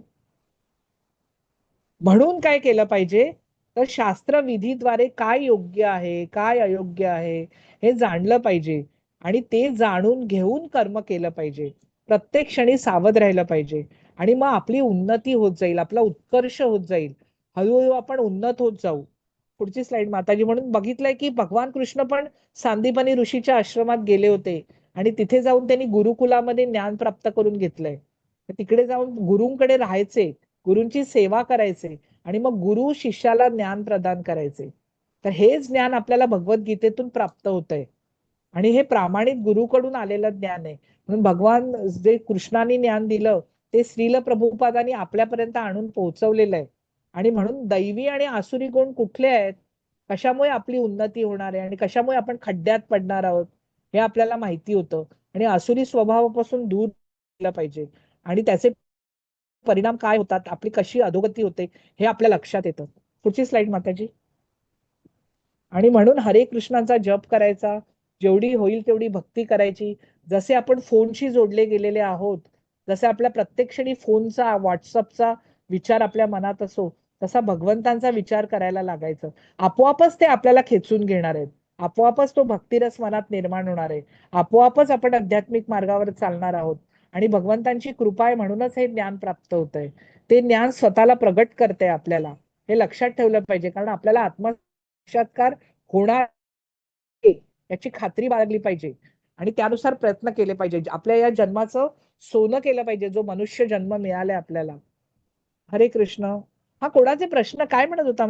म्हणून काय केलं पाहिजे, तर शास्त्र विधीद्वारे काय योग्य आहे काय अयोग्य आहे हे जाणलं पाहिजे आणि ते जाणून घेऊन कर्म केलं पाहिजे. प्रत्येक क्षणी सावध राहिलं पाहिजे आणि मग आपली उन्नती होत जाईल, आपला उत्कर्ष होत जाईल, हळूहळू आपण उन्नत होत जाऊ. पुढची स्लाइड माताजी. म्हणून बघितलंय की भगवान कृष्ण पण सांदीपनी ऋषीच्या आश्रमात गेले होते आणि तिथे जाऊन त्यांनी गुरुकुलामध्ये ज्ञान प्राप्त करून घेतलंय. तिकडे जाऊन गुरुंकडे राहायचे, गुरूंची सेवा करायचे आणि मग गुरु शिष्याला ज्ञान प्रदान करायचे. तर हेच ज्ञान आपल्याला भगवद्गीतेतून प्राप्त होतंय आणि हे प्रामाणिक गुरुकडून आलेलं ज्ञान आहे. म्हणून भगवान जे कृष्णाने ज्ञान दिलं ते श्रील प्रभुपादांनी आपल्यापर्यंत आणून पोहोचवलेलं आहे. आणि म्हणून दैवी आणि आसुरी गुण कुठले आहेत, कशामुळे आपली उन्नती होणार आहे आणि कशामुळे आपण खड्ड्यात पडणार आहोत हे आपल्याला माहिती होतं. आणि आसुरी स्वभावापासून दूर केलं पाहिजे आणि त्याचे परिणाम काय होतात, आपली कशी अधोगती होते हे आपल्या लक्षात येतं. पुढची स्लाइड माताजी. आणि म्हणून हरे कृष्णाचा जप करायचा, जेवढी होईल तेवढी भक्ती करायची. जसे आपण फोनशी जोडले गेलेले आहोत, जसे आपल्या प्रत्येक क्षणी फोनचा व्हॉट्सअपचा विचार आपल्या मनात असो, तसा भगवंतांचा विचार करायला लागायचं. आपोआपच ते आपल्याला खेचून घेणार आहेत, आपोआपच तो भक्तिरस मनात निर्माण होणार आहे, आपोआपच आपण आध्यात्मिक मार्गावर चालणार आहोत. आणि भगवंतांची कृपा आहे म्हणूनच हे ज्ञान प्राप्त होत आहे. ते ज्ञान स्वतःला प्रगट करते आपल्याला, हे लक्षात ठेवलं पाहिजे. कारण आपल्याला आत्मसाक्षात्कार होणार याची खात्री बाळगली पाहिजे आणि त्यानुसार प्रयत्न केले पाहिजे. आपल्या या जन्माचं सोनं केलं पाहिजे, जो मनुष्य जन्म मिळालाय आपल्याला. हरे कृष्ण. हा कोणाचे प्रश्न काय म्हणत होता